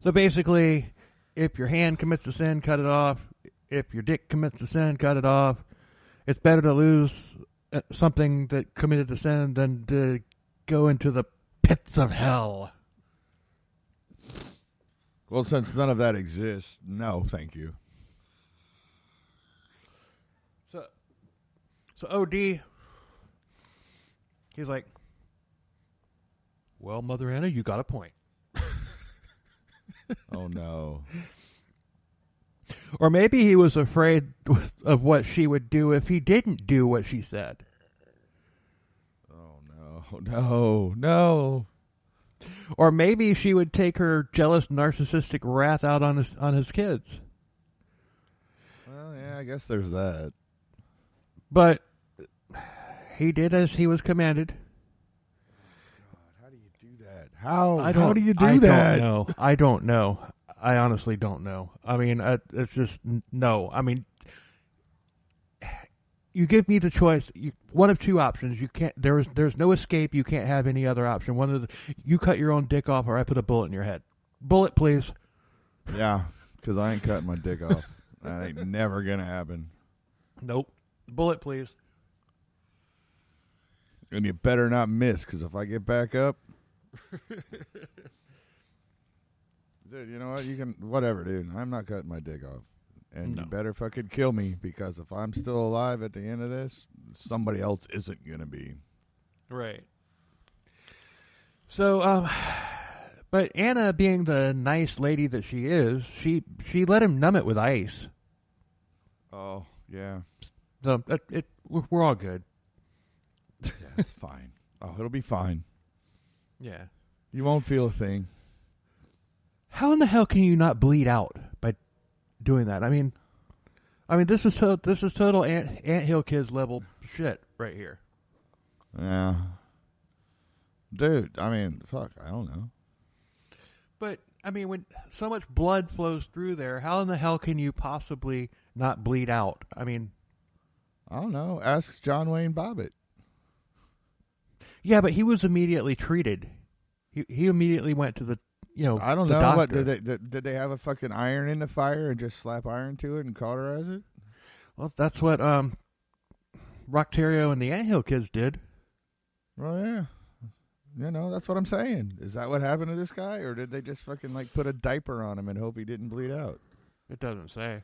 So basically, if your hand commits a sin, cut it off. If your dick commits a sin, cut it off. It's better to lose something that committed a sin than to go into the pits of hell. Well, since none of that exists, no, thank you. So OD, he's like, "Well, Mother Anna, you got a point." Oh no. Or maybe he was afraid of what she would do if he didn't do what she said. Oh no. Or maybe she would take her jealous, narcissistic wrath out on his kids. Well, yeah, I guess there's that. But he did as he was commanded. God, how do you do that? How do you do that? I don't know. I honestly don't know. I mean, it's just no. I mean, you give me the choice. One of two options. You can't. There's no escape. You can't have any other option. You cut your own dick off, or I put a bullet in your head. Bullet, please. Yeah, because I ain't cutting my dick off. That ain't never gonna happen. Nope. Bullet, please. And you better not miss, because if I get back up, dude, you know what? You can whatever, dude. I'm not cutting my dick off. And No. You better fucking kill me, because if I'm still alive at the end of this, somebody else isn't gonna be. Right. So, but Anna, being the nice lady that she is, she let him numb it with ice. Oh yeah. So we're all good. Yeah, it's fine. Oh, it'll be fine. Yeah. You won't feel a thing. How in the hell can you not bleed out by doing that? I mean, this is total Anthill Kids level shit right here. Yeah. Dude, I mean, fuck, I don't know. But I mean, when so much blood flows through there, how in the hell can you possibly not bleed out? I mean, I don't know. Ask John Wayne Bobbitt. yeah, but he was immediately treated. He immediately went to the I don't the know. doctor. What did they have a fucking iron in the fire and just slap iron to it and cauterize it? Well, that's what Rocktario and the Anthill Kids did. Well, yeah. That's what I'm saying. Is that what happened to this guy, or did they just fucking like put a diaper on him and hope he didn't bleed out? It doesn't say.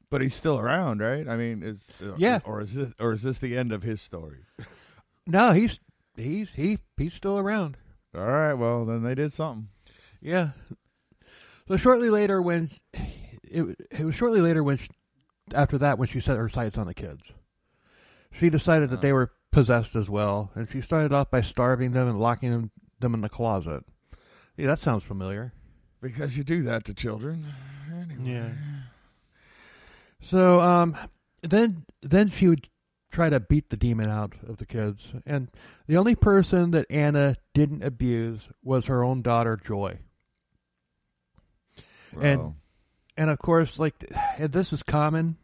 But he's still around, right? I mean, Yeah. or is this the end of his story? No, he's still around. All right, well then they did something. Yeah. So shortly later, after that when she set her sights on the kids, she decided that they were possessed as well, and she started off by starving them and locking them in the closet. Yeah, that sounds familiar. Because you do that to children. Anyway. Yeah. So then she would try to beat the demon out of the kids, and the only person that Anna didn't abuse was her own daughter Joy. Wow. And of course, like, and this is common,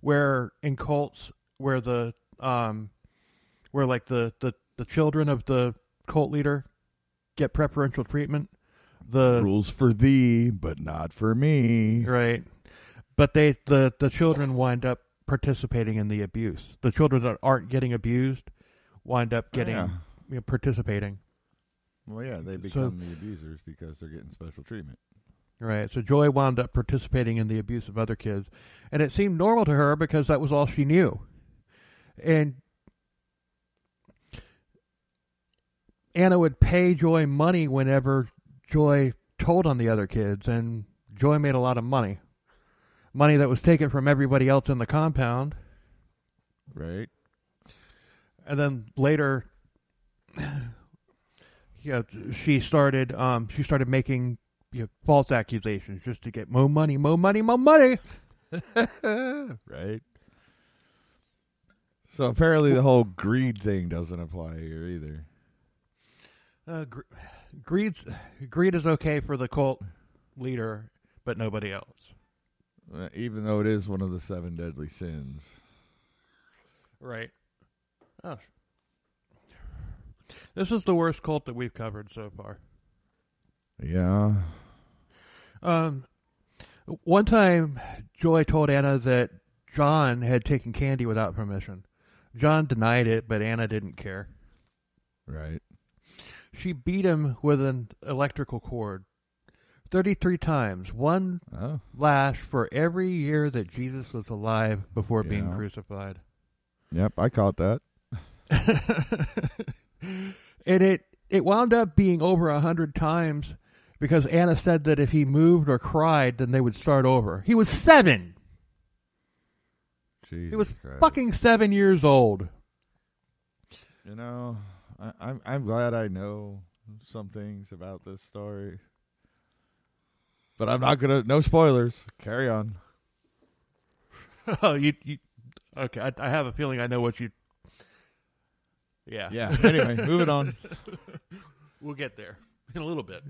where in cults where the children of the cult leader get preferential treatment. The rules for thee, but not for me. Right. But the children wind up participating in the abuse. The children that aren't getting abused wind up participating. Well, yeah, they become the abusers because they're getting special treatment. Right. So Joy wound up participating in the abuse of other kids, and it seemed normal to her because that was all she knew. And Anna would pay Joy money whenever Joy told on the other kids, and Joy made a lot of money. Money that was taken from everybody else in the compound. Right. And then later, she started making false accusations just to get more money. Right. So apparently the whole greed thing doesn't apply here either. Greed is okay for the cult leader, but nobody else. Even though it is one of the 7 deadly sins. Right. Oh. This is the worst cult that we've covered so far. Yeah. One time, Joy told Anna that John had taken candy without permission. John denied it, but Anna didn't care. Right. She beat him with an electrical cord 33 times, one lash for every year that Jesus was alive before being crucified. Yep, I caught that. And it wound up being over 100 times because Anna said that if he moved or cried, then they would start over. He was 7. Jesus he was Christ. Fucking 7 years old. You know, I'm glad I know some things about this story. But I'm not going to... No spoilers. Carry on. Oh, you okay, I have a feeling I know what you... Yeah. Yeah, anyway, moving on. We'll get there in a little bit.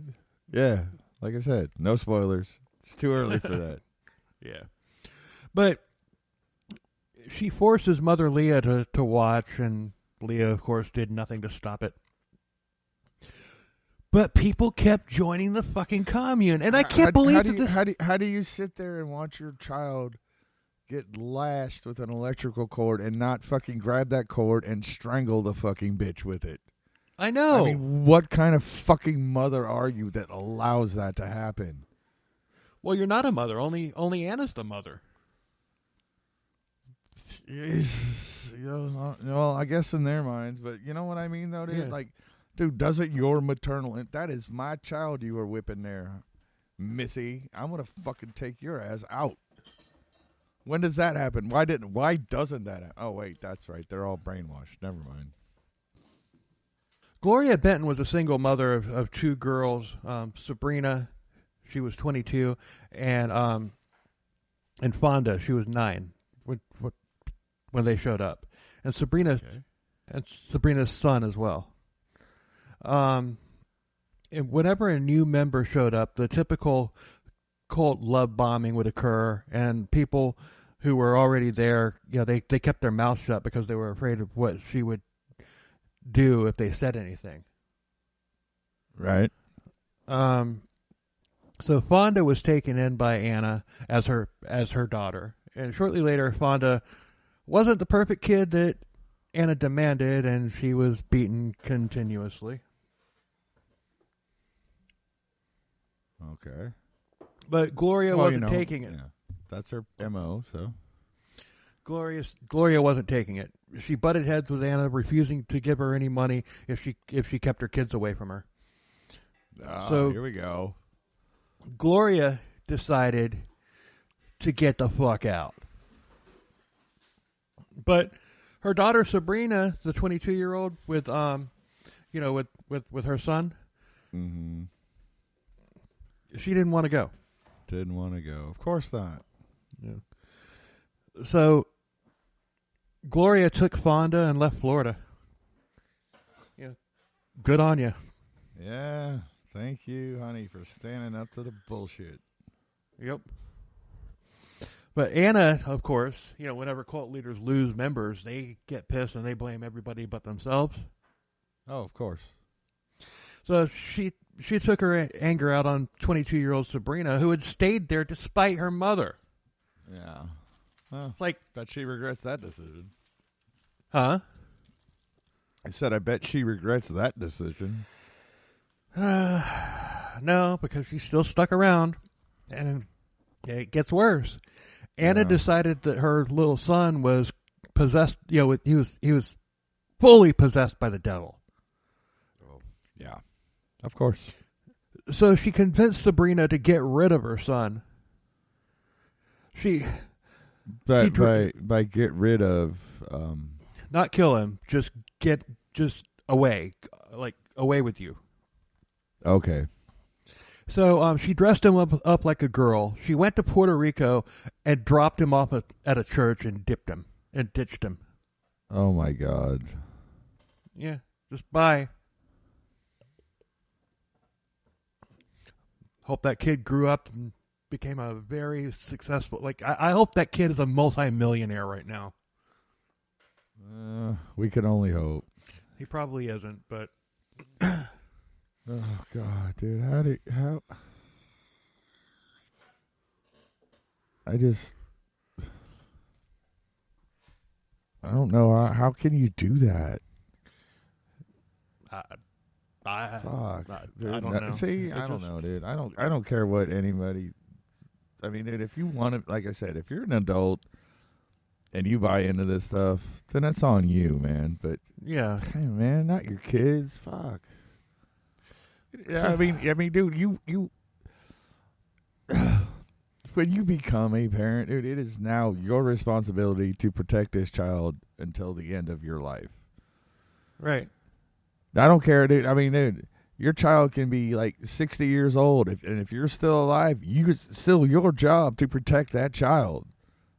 Yeah, like I said, no spoilers. It's too early for that. Yeah. But she forces Mother Leah to watch, and Leah, of course, did nothing to stop it. But people kept joining the fucking commune, and I can't believe that How do you sit there and watch your child get lashed with an electrical cord and not fucking grab that cord and strangle the fucking bitch with it? I know. I mean, what kind of fucking mother are you that allows that to happen? Well, you're not a mother. Only Anna's the mother. Well, I guess in their minds, but you know what I mean, though, dude? Yeah. Like, dude, doesn't your maternal... That is my child you were whipping there, Missy. I'm going to fucking take your ass out. When does that happen? Why doesn't that happen? Oh, wait, that's right. They're all brainwashed. Never mind. Gloria Benton was a single mother of 2 girls. Sabrina, she was 22, and Fonda, she was 9 when they showed up, and Sabrina's son as well. And whenever a new member showed up, the typical cult love bombing would occur, and people who were already there, they kept their mouth shut because they were afraid of what she would do if they said anything. Right. So Fonda was taken in by Anna as her daughter, and shortly later, Fonda wasn't the perfect kid that Anna demanded, and she was beaten continuously. Okay. But Gloria Well, wasn't taking it. Yeah, that's her MO, so. Gloria wasn't taking it. She butted heads with Anna, refusing to give her any money if she kept her kids away from her. So here we go. Gloria decided to get the fuck out. But her daughter Sabrina, the 22-year-old with with her son, Mm-hmm. she didn't want to go. Didn't want to go. Of course not. Yeah. So Gloria took Fonda and left Florida. Yeah. Good on you. Yeah. Thank you, honey, for standing up to the bullshit. Yep. But Anna, of course, whenever cult leaders lose members, they get pissed and they blame everybody but themselves. Oh, of course. So she took her anger out on 22-year-old Sabrina, who had stayed there despite her mother. Yeah. Well, It's like, bet she regrets that decision. huh? I said, I bet she regrets that decision. No, because she still stuck around, and it gets worse. Anna decided that her little son was possessed. He was fully possessed by the devil. Oh, yeah, of course. So she convinced Sabrina to get rid of her son. By get rid of, not kill him, just away, like away with you. Okay. So she dressed him up like a girl. She went to Puerto Rico and dropped him off at a church and ditched him. Oh my God. Yeah, just bye. Hope that kid grew up and became a very successful. I hope that kid is a multi-millionaire right now. We can only hope. He probably isn't, but. Oh God, dude, how? I don't know. How can you do that? Fuck. Dude, I don't know. See, I don't know, dude. I don't care what anybody. I mean, dude, if you want to, like I said, if you're an adult and you buy into this stuff, then that's on you, man. But yeah, hey, man, not your kids. Fuck. Yeah, I mean, dude, you when you become a parent, dude, it is now your responsibility to protect this child until the end of your life. right. I don't care, dude. I mean, dude, your child can be like 60 years old, if you're still alive, it's still your job to protect that child.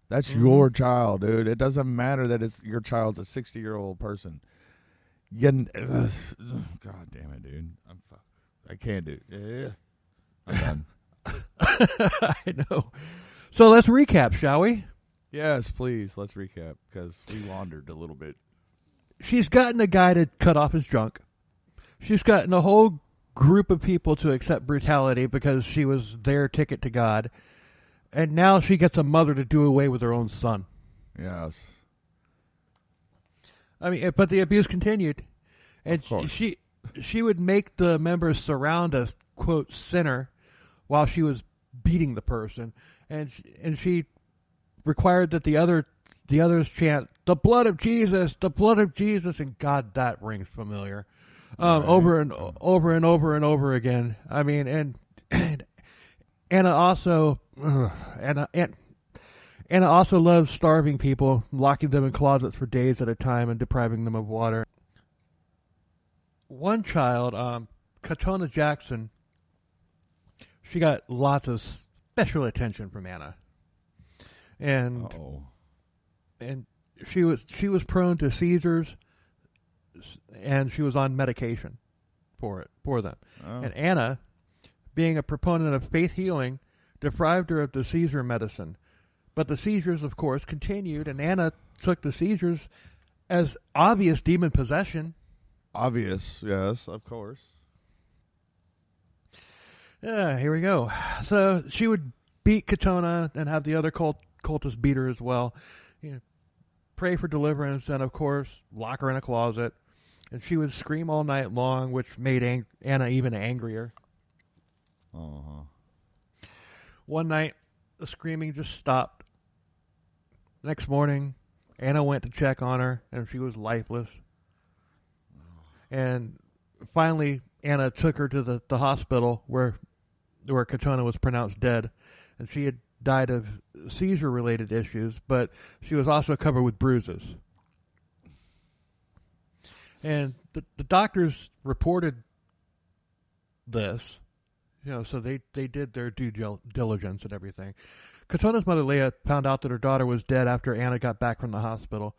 That's your child, dude. It doesn't matter that it's your child's a 60-year-old person. God damn it, dude. I can't do it. Yeah. I'm done. I know. So let's recap, shall we? Yes, please. Let's recap because we wandered a little bit. She's gotten a guy to cut off his junk. She's gotten a whole group of people to accept brutality because she was their ticket to God. And now she gets a mother to do away with her own son. Yes. I mean, but the abuse continued. And Of course. she would make the members surround a, quote, sinner while she was beating the person. And she required that the others chant, the blood of Jesus, and God, that rings familiar. Right. Over and over and over and over again. I mean, and Anna also loves starving people, locking them in closets for days at a time and depriving them of water. One child, Katona Jackson, she got lots of special attention from Anna, and she was prone to seizures, and she was on medication for them. Oh. And Anna, being a proponent of faith healing, deprived her of the seizure medicine. But the seizures, of course, continued, and Anna took the seizures as obvious demon possession. Obvious, yes, of course. Yeah, here we go. So she would beat Katona and have the other cultists beat her as well. You know, pray for deliverance, and of course, lock her in a closet. And she would scream all night long, which made Anna even angrier. One night, the screaming just stopped. Next morning, Anna went to check on her, and she was lifeless. And finally, Anna took her to the hospital where Katona was pronounced dead, and she had died of seizure-related issues, but she was also covered with bruises. And the doctors reported this, so they did their due diligence and everything. Katona's mother Leah found out that her daughter was dead after Anna got back from the hospital,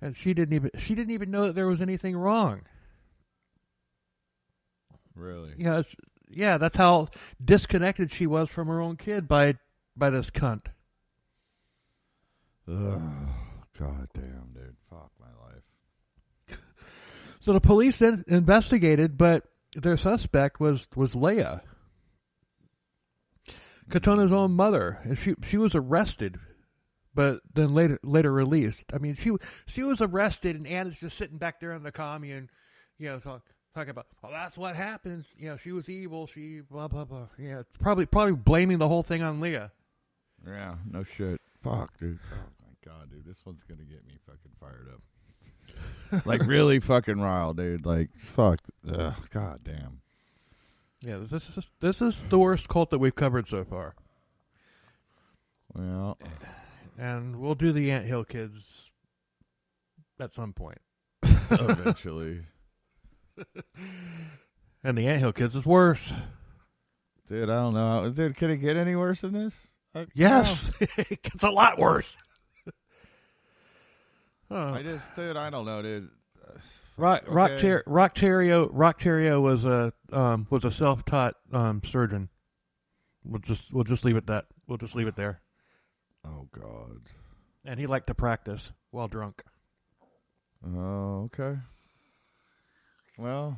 and she didn't even know that there was anything wrong. Really? Yeah, that's how disconnected she was from her own kid by this cunt. Ugh, God damn, dude. Fuck my life. So the police then investigated, but their suspect was Leah, Katona's own mother, and she was arrested, but then later released. I mean, she was arrested, and Anna's just sitting back there in the commune, talking about, well, that's what happens. She was evil. She blah blah blah. Yeah, probably blaming the whole thing on Leah. Yeah, no shit. Fuck, dude. Oh my God, dude, this one's gonna get me fucking fired up. Like really fucking riled, dude. Like fuck. Ugh, God damn. Yeah, this is the worst cult that we've covered so far. Well, and we'll do the Anthill Kids at some point. Eventually. And the Anthill Kids is worse. Dude, I don't know. Dude, can it get any worse than this? Yes. It gets a lot worse. I don't know, dude. Rocktario was a self-taught surgeon. We'll just leave it that. We'll just leave it there. Oh God. And he liked to practice while drunk. Oh, okay. Well,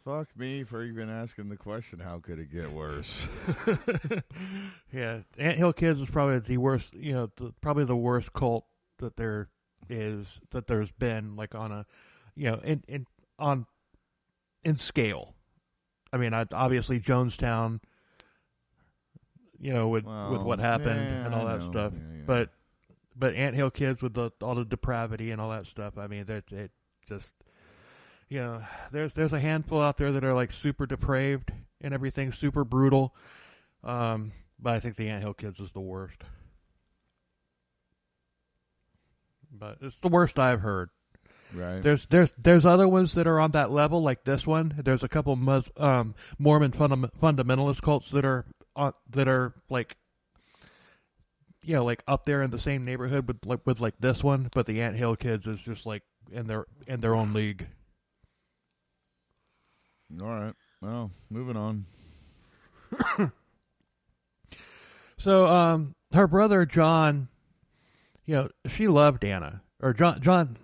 fuck me for even asking the question. How could it get worse? Yeah, Anthill Kids is probably the worst. Probably the worst cult that there's been, like on a, in scale. I mean, obviously Jonestown, with what happened and all that stuff. Yeah. But Anthill Kids with all the depravity and all that stuff. I mean, it just, there's a handful out there that are like super depraved and everything, super brutal. But I think the Anthill Kids is the worst. But it's the worst I've heard. Right. There's other ones that are on that level, like this one. There's a couple Mormon fundamentalist cults that are like, like up there in the same neighborhood with this one. But the Anthill Kids is just like in their own league. All right. Well, moving on. So, her brother John, she loved Anna, or John.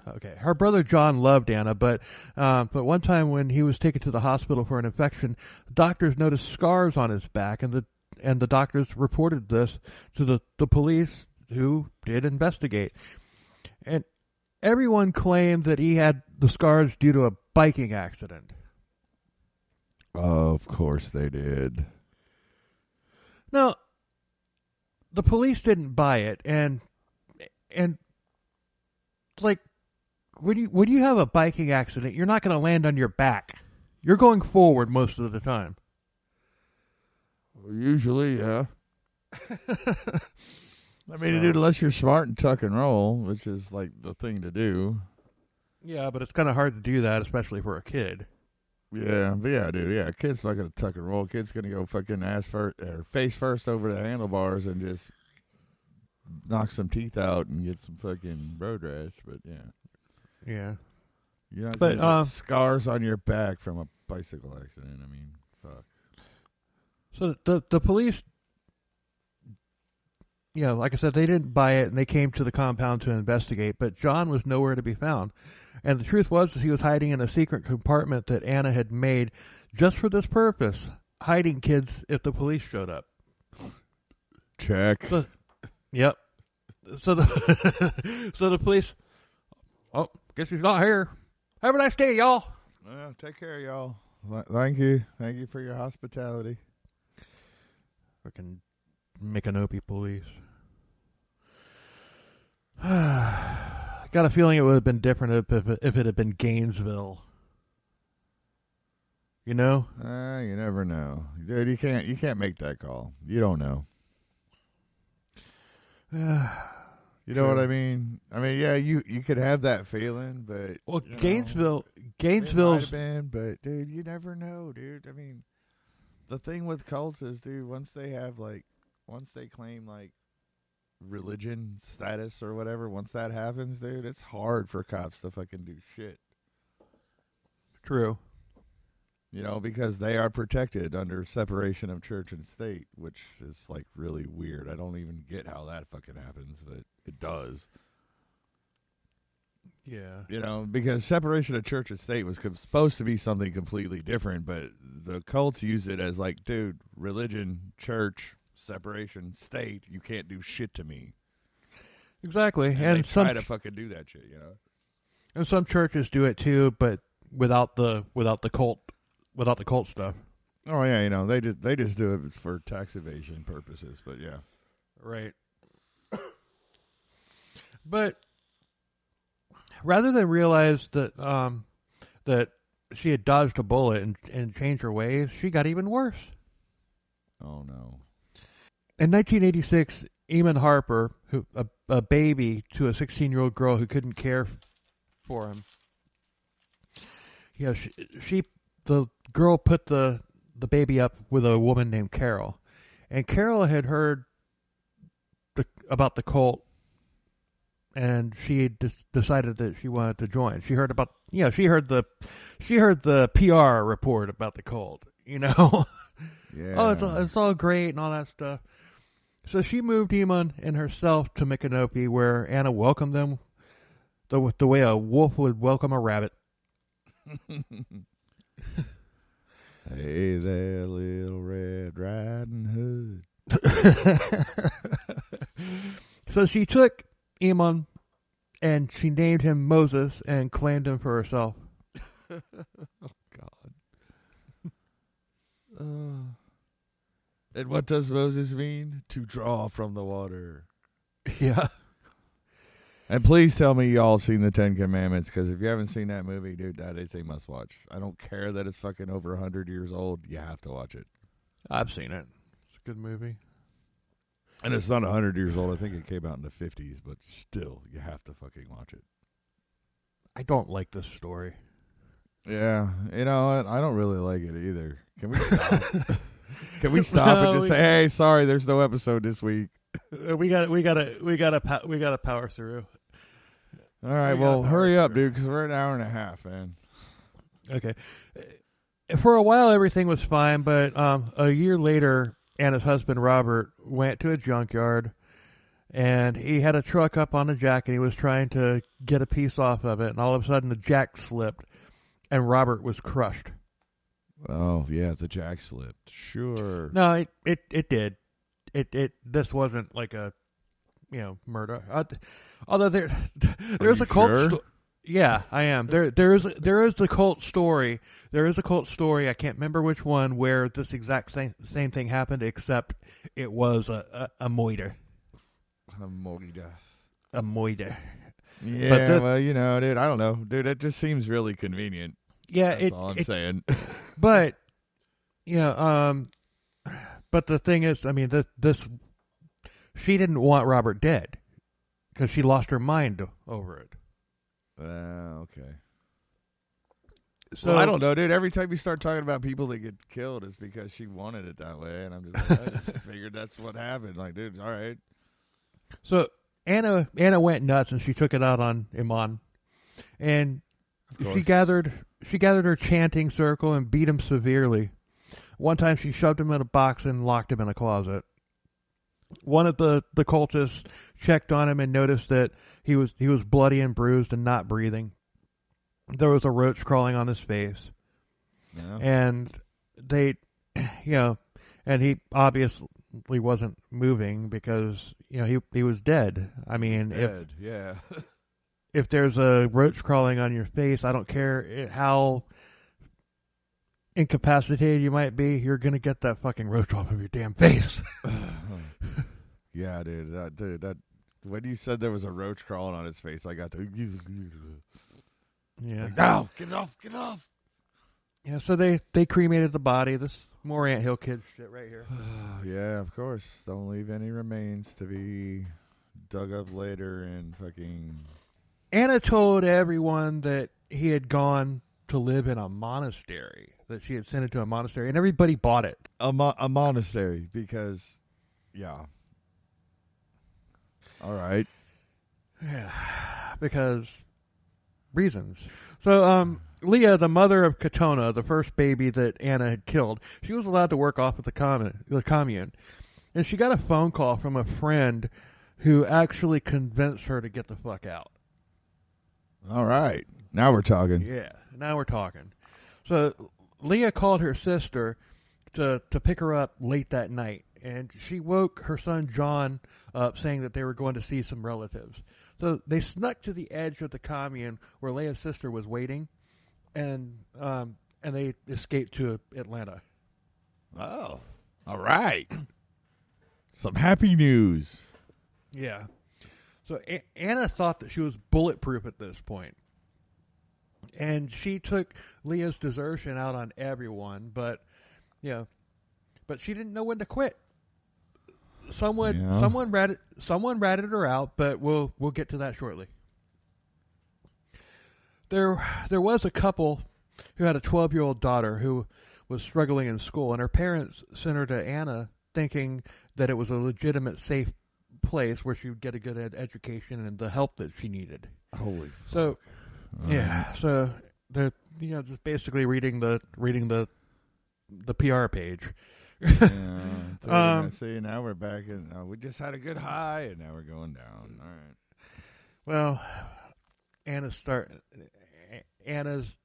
Okay, her brother John loved Anna, but one time when he was taken to the hospital for an infection, doctors noticed scars on his back, and the doctors reported this to the police, who did investigate, and everyone claimed that he had the scars due to a biking accident. Of course they did. No, the police didn't buy it, and like when you have a biking accident, you're not going to land on your back. You're going forward most of the time. Well, usually, yeah. I mean, dude, unless you're smart and tuck and roll, which is like the thing to do. Yeah, but it's kind of hard to do that, especially for a kid. Yeah, but yeah, dude, yeah, kid's not gonna tuck and roll. Kid's gonna go fucking ass first or face first over the handlebars and just knock some teeth out and get some fucking road rash. But yeah, you're not gonna get scars on your back from a bicycle accident. I mean, fuck. So the police, like I said, they didn't buy it, and they came to the compound to investigate. But John was nowhere to be found. And the truth was he was hiding in a secret compartment that Anna had made just for this purpose, hiding kids if the police showed up. Check. Yep. so the so the police. Oh, guess he's not here. Have a nice day, y'all. Take care, y'all. Thank you for your hospitality. Freaking Micanopy police. I got a feeling it would have been different if it had been Gainesville. You know? You never know, dude. You can't make that call. You don't know. You know what I mean? I mean, yeah, you could have that feeling, but well, Gainesville's been, but dude, you never know, dude. I mean, the thing with cults is, dude, once they claim like religion status or whatever, once that happens, dude, it's hard for cops to fucking do shit. True. You know, because they are protected under separation of church and state, which is like really weird. I don't even get how that fucking happens, but it does. Yeah. You know, because separation of church and state was supposed to be something completely different, but the cults use it as like, dude, religion, church, separation, state, you can't do shit to me. Exactly. And they try to fucking do that shit, you know. And some churches do it too, but without the cult stuff. Oh yeah, you know, they just do it for tax evasion purposes, but yeah. Right. But rather than realize that that she had dodged a bullet and changed her ways, she got even worse. Oh no. In 1986, Eamon Harper, a baby to a 16-year-old girl who couldn't care for him. Yeah, the girl put the baby up with a woman named Carol, and Carol had heard about the cult, and she decided that she wanted to join. She heard about she heard the PR report about the cult. You know, yeah. Oh, it's all great and all that stuff. So she moved Eamon and herself to Micanopy, where Anna welcomed them the way a wolf would welcome a rabbit. Hey there, little Red Riding Hood. So she took Eamon and she named him Moses and claimed him for herself. Oh, God. And what does Moses mean? To draw from the water. Yeah. And please tell me y'all have seen the Ten Commandments, because if you haven't seen that movie, dude, that is a must watch. I don't care that it's fucking over 100 years old. You have to watch it. I've seen it. It's a good movie. And it's not 100 years old. I think it came out in the 50s, but still, you have to fucking watch it. I don't like this story. Yeah. You know what? I don't really like it either. Can we stop? Can we stop and just say, hey, sorry, there's no episode this week? We gotta power through. All right, well, hurry up, dude, because we're an hour and a half, man. Okay. For a while, everything was fine, but a year later, Anna's husband, Robert, went to a junkyard, and he had a truck up on a jack, and he was trying to get a piece off of it, and all of a sudden, the jack slipped, and Robert was crushed. Oh, yeah, the jack slipped. Sure. No, it did. This wasn't like a, murder. Although there's a cult. Sure? Yeah, I am. There is the cult story. There is a cult story. I can't remember which one where this exact same thing happened, except it was a moiter. A moiter. A moiter. Yeah, well, dude, I don't know, dude. It just seems really convenient. Yeah, that's all I'm saying. But but the thing is, I mean, this she didn't want Robert dead because she lost her mind over it. Okay. So well, I don't know, dude. Every time you start talking about people that get killed, it's because she wanted it that way, and I'm just like, I just figured that's what happened. Like, dude, all right. So Anna went nuts, and she took it out on Iman, and she gathered her chanting circle and beat him severely. One time, she shoved him in a box and locked him in a closet. One of the cultists checked on him and noticed that he was bloody and bruised and not breathing. There was a roach crawling on his face. Yeah. And they, and he wasn't moving because he was dead. I mean, Dead, yeah. if there's a roach crawling on your face, I don't care how incapacitated you might be, you're gonna get that fucking roach off of your damn face. Yeah, dude. That when you said there was a roach crawling on his face, I got to. Yeah. Like, no, get it off, get it off. Yeah. So they cremated the body. This more Ant Hill Kid shit right here. Yeah, of course. Don't leave any remains to be dug up later and fucking. Anna told everyone that he had gone to live in a monastery, that she had sent him to a monastery, and everybody bought it. A monastery, because, yeah. All right. Yeah, because reasons. So, Leah, the mother of Katona, the first baby that Anna had killed, she was allowed to work off at the commune. And she got a phone call from a friend who actually convinced her to get the fuck out. All right. Now we're talking. Yeah, now we're talking. So Leah called her sister to pick her up late that night, and she woke her son John up saying that they were going to see some relatives. So they snuck to the edge of the commune where Leah's sister was waiting, and they escaped to Atlanta. Oh, all right. Some happy news. Yeah. So Anna thought that she was bulletproof at this point. And she took Leah's desertion out on everyone, but she didn't know when to quit. Someone ratted her out, but we'll get to that shortly. There was a couple who had a 12-year-old daughter who was struggling in school, and her parents sent her to Anna thinking that it was a legitimate, safe place where she would get a good education and the help that she needed. Holy fuck. So, yeah, so they're just basically reading the PR page. Yeah, see, now we're back in. We just had a good high, and now we're going down. All right. Well, Anna's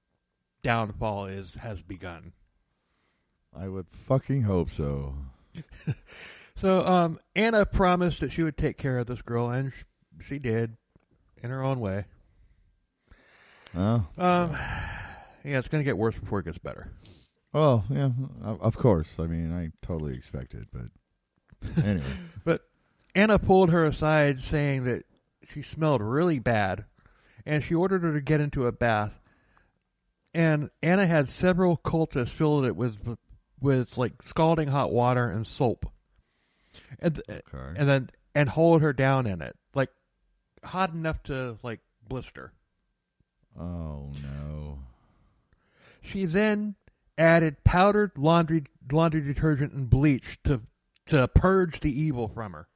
downfall has begun. I would fucking hope so. So, Anna promised that she would take care of this girl, and she did, in her own way. Oh. Yeah, it's going to get worse before it gets better. Well, yeah, of course. I mean, I totally expected, but anyway. But Anna pulled her aside, saying that she smelled really bad, and she ordered her to get into a bath. And Anna had several cultists fill it with like scalding hot water and soap. And hold her down in it, like hot enough to like blister. Oh no! She then added powdered laundry detergent and bleach to purge the evil from her.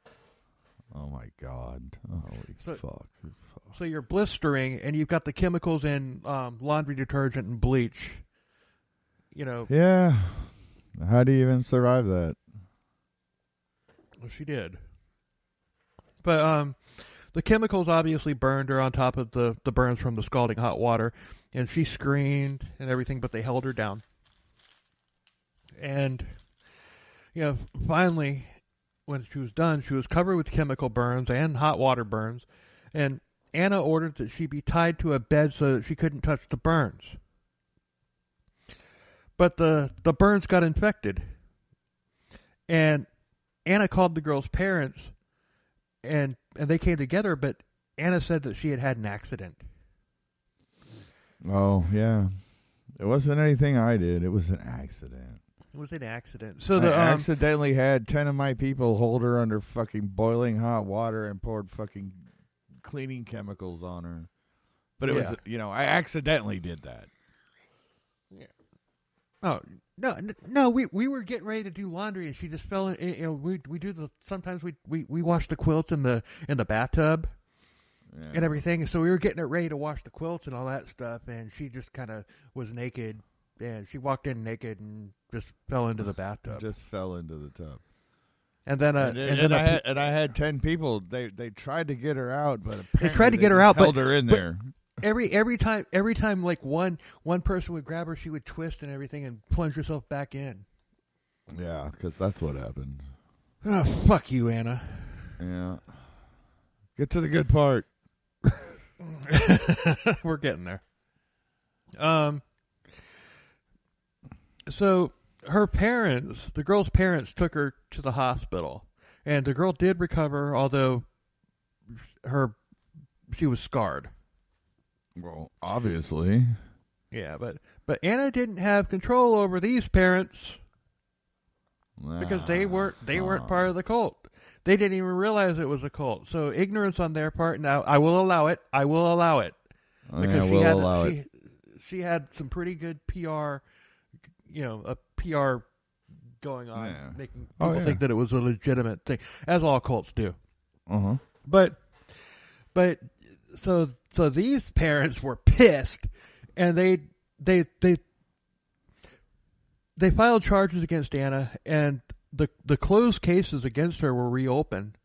Oh my God! Holy fuck! So you're blistering, and you've got the chemicals in laundry detergent and bleach. Yeah. How do you even survive that? Well, she did. But the chemicals obviously burned her on top of the burns from the scalding hot water, and she screamed and everything, but they held her down. And, finally, when she was done, she was covered with chemical burns and hot water burns, and Anna ordered that she be tied to a bed so that she couldn't touch the burns. But the burns got infected. And Anna called the girl's parents, and they came together, but Anna said that she had an accident. Oh, yeah. It wasn't anything I did. It was an accident. It was an accident. So I accidentally had 10 of my people hold her under fucking boiling hot water and poured fucking cleaning chemicals on her. But it was, I accidentally did that. Yeah. Oh, no, we were getting ready to do laundry, and she just fell in. We do sometimes we wash the quilts in the bathtub, and everything. So we were getting it ready to wash the quilts and all that stuff, and she just kind of was naked, and she walked in naked and just fell into the bathtub. Just fell into the tub. And then I had 10 people. They tried to get her out, but apparently they tried to get her out, held her in there. Every time, like one person would grab her, she would twist and everything and plunge herself back in. Yeah, because that's what happened. Oh, fuck you, Anna. Yeah. Get to the good part. We're getting there. So her parents, the girl's parents, took her to the hospital, and the girl did recover, although she was scarred. Well, obviously. Yeah, but Anna didn't have control over these parents because they weren't part of the cult. They didn't even realize it was a cult. So ignorance on their part. Now I will allow it. Because she had some pretty good PR, a PR going on, making people think that it was a legitimate thing, as all cults do. Uh-huh. But so these parents were pissed, and they filed charges against Anna, and the closed cases against her were reopened,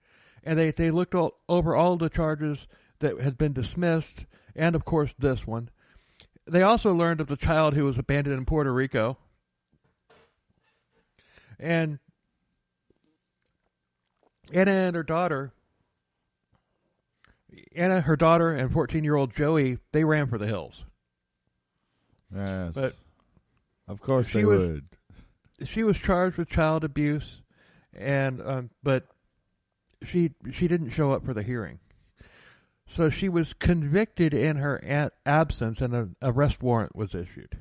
and they looked over all the charges that had been dismissed, and of course this one. They also learned of the child who was abandoned in Puerto Rico, and Anna, her daughter, and 14-year-old Joey, they ran for the hills. Yes. But of course they would. She was charged with child abuse, and but she didn't show up for the hearing. So she was convicted in her absence, and an arrest warrant was issued.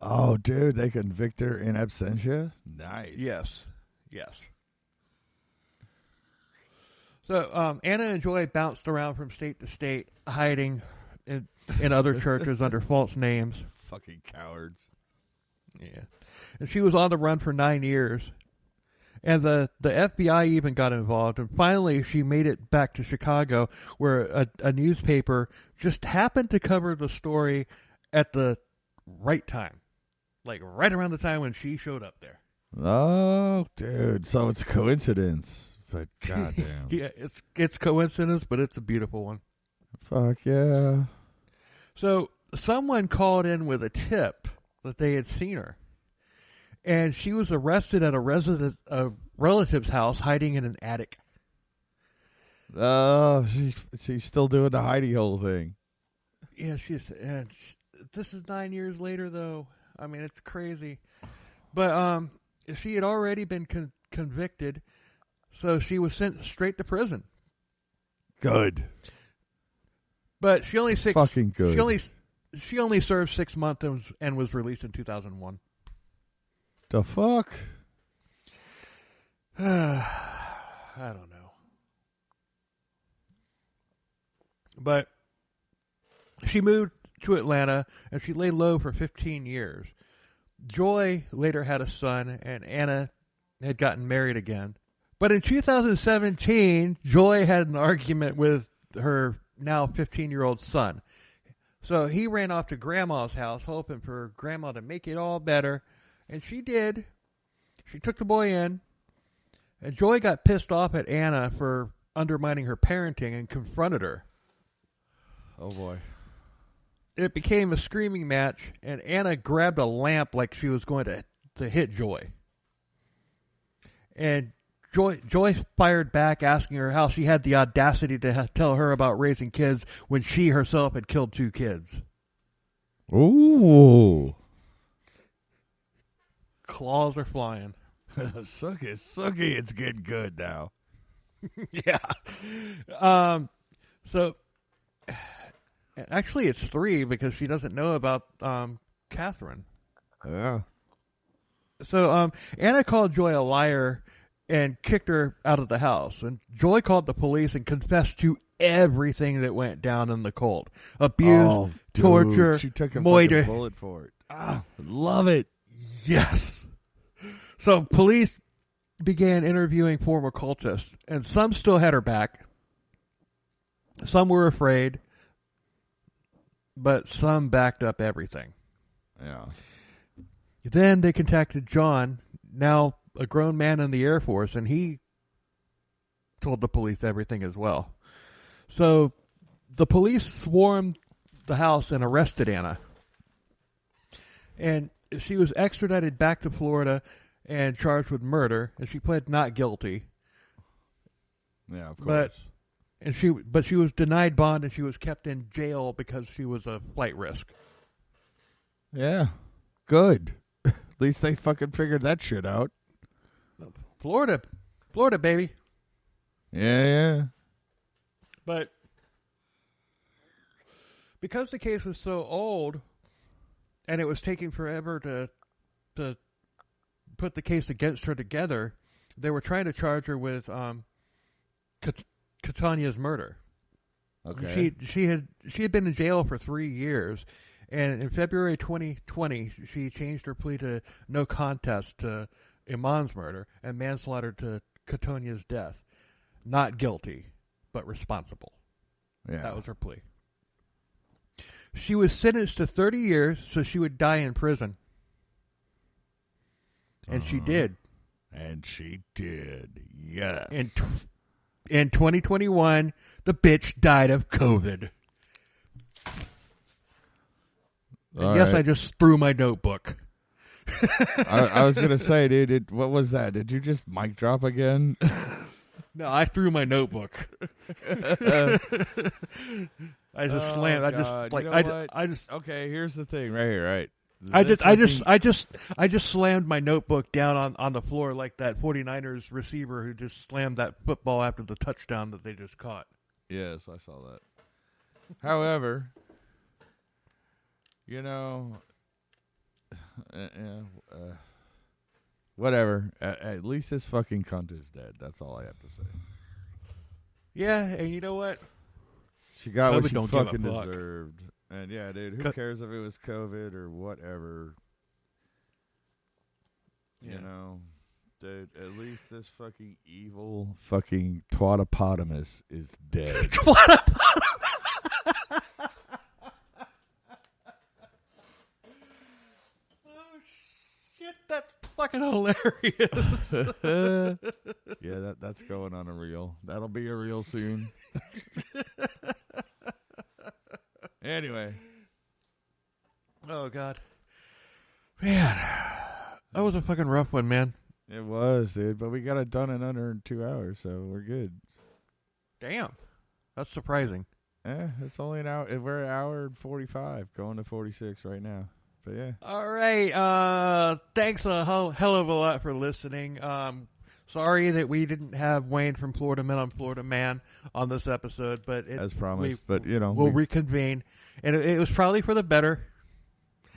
Oh, dude, they convict her in absentia? Nice. Yes. So Anna and Joy bounced around from state to state, hiding in other churches under false names. Fucking cowards. Yeah. And she was on the run for 9 years. And the FBI even got involved. And finally, she made it back to Chicago, where a newspaper just happened to cover the story at the right time. Like right around the time when she showed up there. Oh, dude. So it's coincidence. But goddamn. Yeah, it's coincidence, but it's a beautiful one. Fuck yeah. So someone called in with a tip that they had seen her. And she was arrested at a relative's house, hiding in an attic. Oh, she's still doing the hidey hole thing. Yeah, this is 9 years later, though. I mean, it's crazy. But she had already been convicted, so she was sent straight to prison. Good. But she only fucking good. She only served 6 months and was released in 2001. The fuck? I don't know. But she moved to Atlanta, and she lay low for 15 years. Joy later had a son, and Anna had gotten married again. But in 2017, Joy had an argument with her now 15-year-old son. So he ran off to Grandma's house, hoping for Grandma to make it all better. And she did. She took the boy in. And Joy got pissed off at Anna for undermining her parenting and confronted her. Oh, boy. It became a screaming match, and Anna grabbed a lamp like she was going to hit Joy. And Joy fired back, asking her how she had the audacity to tell her about raising kids when she herself had killed 2 kids. Ooh. Claws are flying. Sucky, it's getting good now. Yeah. So, actually it's 3 because she doesn't know about Catherine. Yeah. So Anna called Joy a liar and kicked her out of the house. And Joy called the police and confessed to everything that went down in the cult. Abuse, torture, she took a murder. fucking bullet for it. Love it. Yes. So police began interviewing former cultists, and some still had her back. Some were afraid, but some backed up everything. Yeah. Then they contacted John, now a grown man in the Air Force, and he told the police everything as well. So the police swarmed the house and arrested Anna. And she was extradited back to Florida, and charged with murder, and she pled not guilty. Yeah, of course. But she was denied bond, and she was kept in jail because she was a flight risk. Yeah, good. At least they fucking figured that shit out. Florida, baby. Yeah. But because the case was so old, and it was taking forever to put the case against her together, they were trying to charge her with Catania's murder. Okay. She had been in jail for 3 years, and in February 2020, she changed her plea to no contest to Iman's murder and manslaughter to Catania's death. Not guilty, but responsible. Yeah. That was her plea. She was sentenced to 30 years, so she would die in prison. And she did. And she did. Yes. In 2021, the bitch died of COVID. And yes, I just threw my notebook. I was going to say, dude, what was that? Did you just mic drop again? No, I threw my notebook. I just slammed. I just God. like You know what? I just Okay, here's the thing right here, right? I just slammed my notebook down on the floor like that 49ers receiver who just slammed that football after the touchdown that they just caught. Yes, I saw that. However, whatever. At least this fucking cunt is dead. That's all I have to say. Yeah, and you know what? She got what COVID she don't give a fucking fuck. deserved. And yeah, dude, who cares if it was COVID or whatever? Yeah. You know, dude, at least this fucking evil fucking twatopotamus is dead. Oh shit, that's fucking hilarious. Yeah, that's going on a reel. That'll be a reel soon. Anyway. Oh god. Man. That was a fucking rough one, man. It was, dude, but we got it done in under 2 hours, so we're good. Damn. That's surprising. It's only an hour. We're an hour and 45, going to 46 right now. But yeah. All right. Thanks a hell of a lot for listening. Sorry that we didn't have Wayne from Florida Man on Florida Man on this episode, but as promised. But you know, we'll reconvene, and it was probably for the better.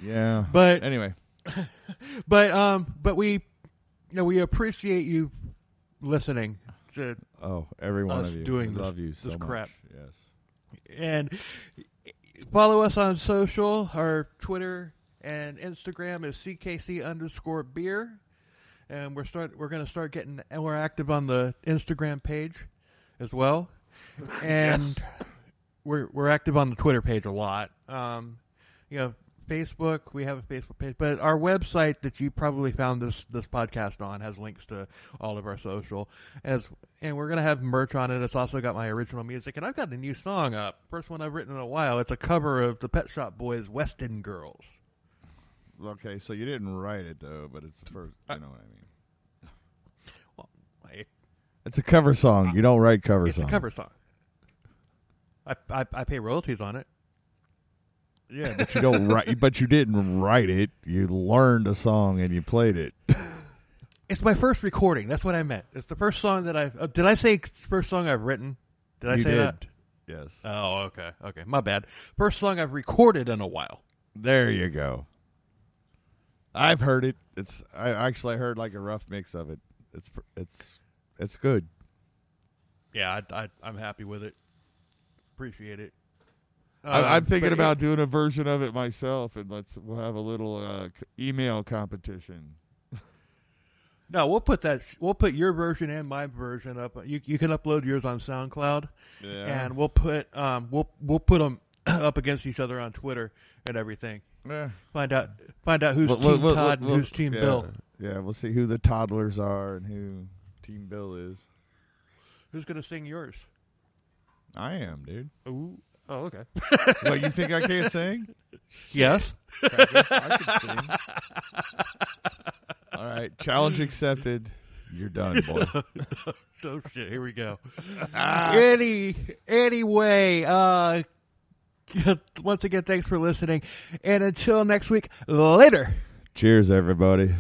Yeah. But anyway, but we appreciate you listening to every one us of you. doing we love you so this much. crap. Yes. And follow us on social. Our Twitter and Instagram is ckc_beer. And we're going to start getting more active on the Instagram page as well. And Yes. we're active on the Twitter page a lot. Facebook, we have a Facebook page, but our website that you probably found this podcast on has links to all of our social. And we're going to have merch on it. It's also got my original music, and I've got a new song up. First one I've written in a while. It's a cover of the Pet Shop Boys' Weston Girls. Okay, so you didn't write it though, but it's the first. You know what I mean? Well, It's a cover song. You don't write cover songs. It's a cover song. I pay royalties on it. Yeah, but you don't write. But you didn't write it. You learned a song and you played it. It's my first recording. That's what I meant. It's the first song that I've... did I say it's the first song I've written? Did I say that? Yes. Oh, okay. Okay, my bad. First song I've recorded in a while. There you go. I've heard it. I actually heard like a rough mix of it. It's good. Yeah, I'm happy with it. Appreciate it. I'm thinking about doing a version of it myself, and we'll have a little email competition. No, we'll put your version and my version up. You can upload yours on SoundCloud, and we'll put them up against each other on Twitter and everything. Yeah. Find out who's Team Todd and who's Team Bill. Yeah, we'll see who the toddlers are and who Team Bill is. Who's gonna sing yours? I am, dude. Ooh. Oh, okay. What, you think I can't sing? Yes. I can sing. All right. right, challenge accepted. You're done, boy. So shit. Here we go. Anyway. Once again, thanks for listening, and until next week. Later. Cheers, everybody.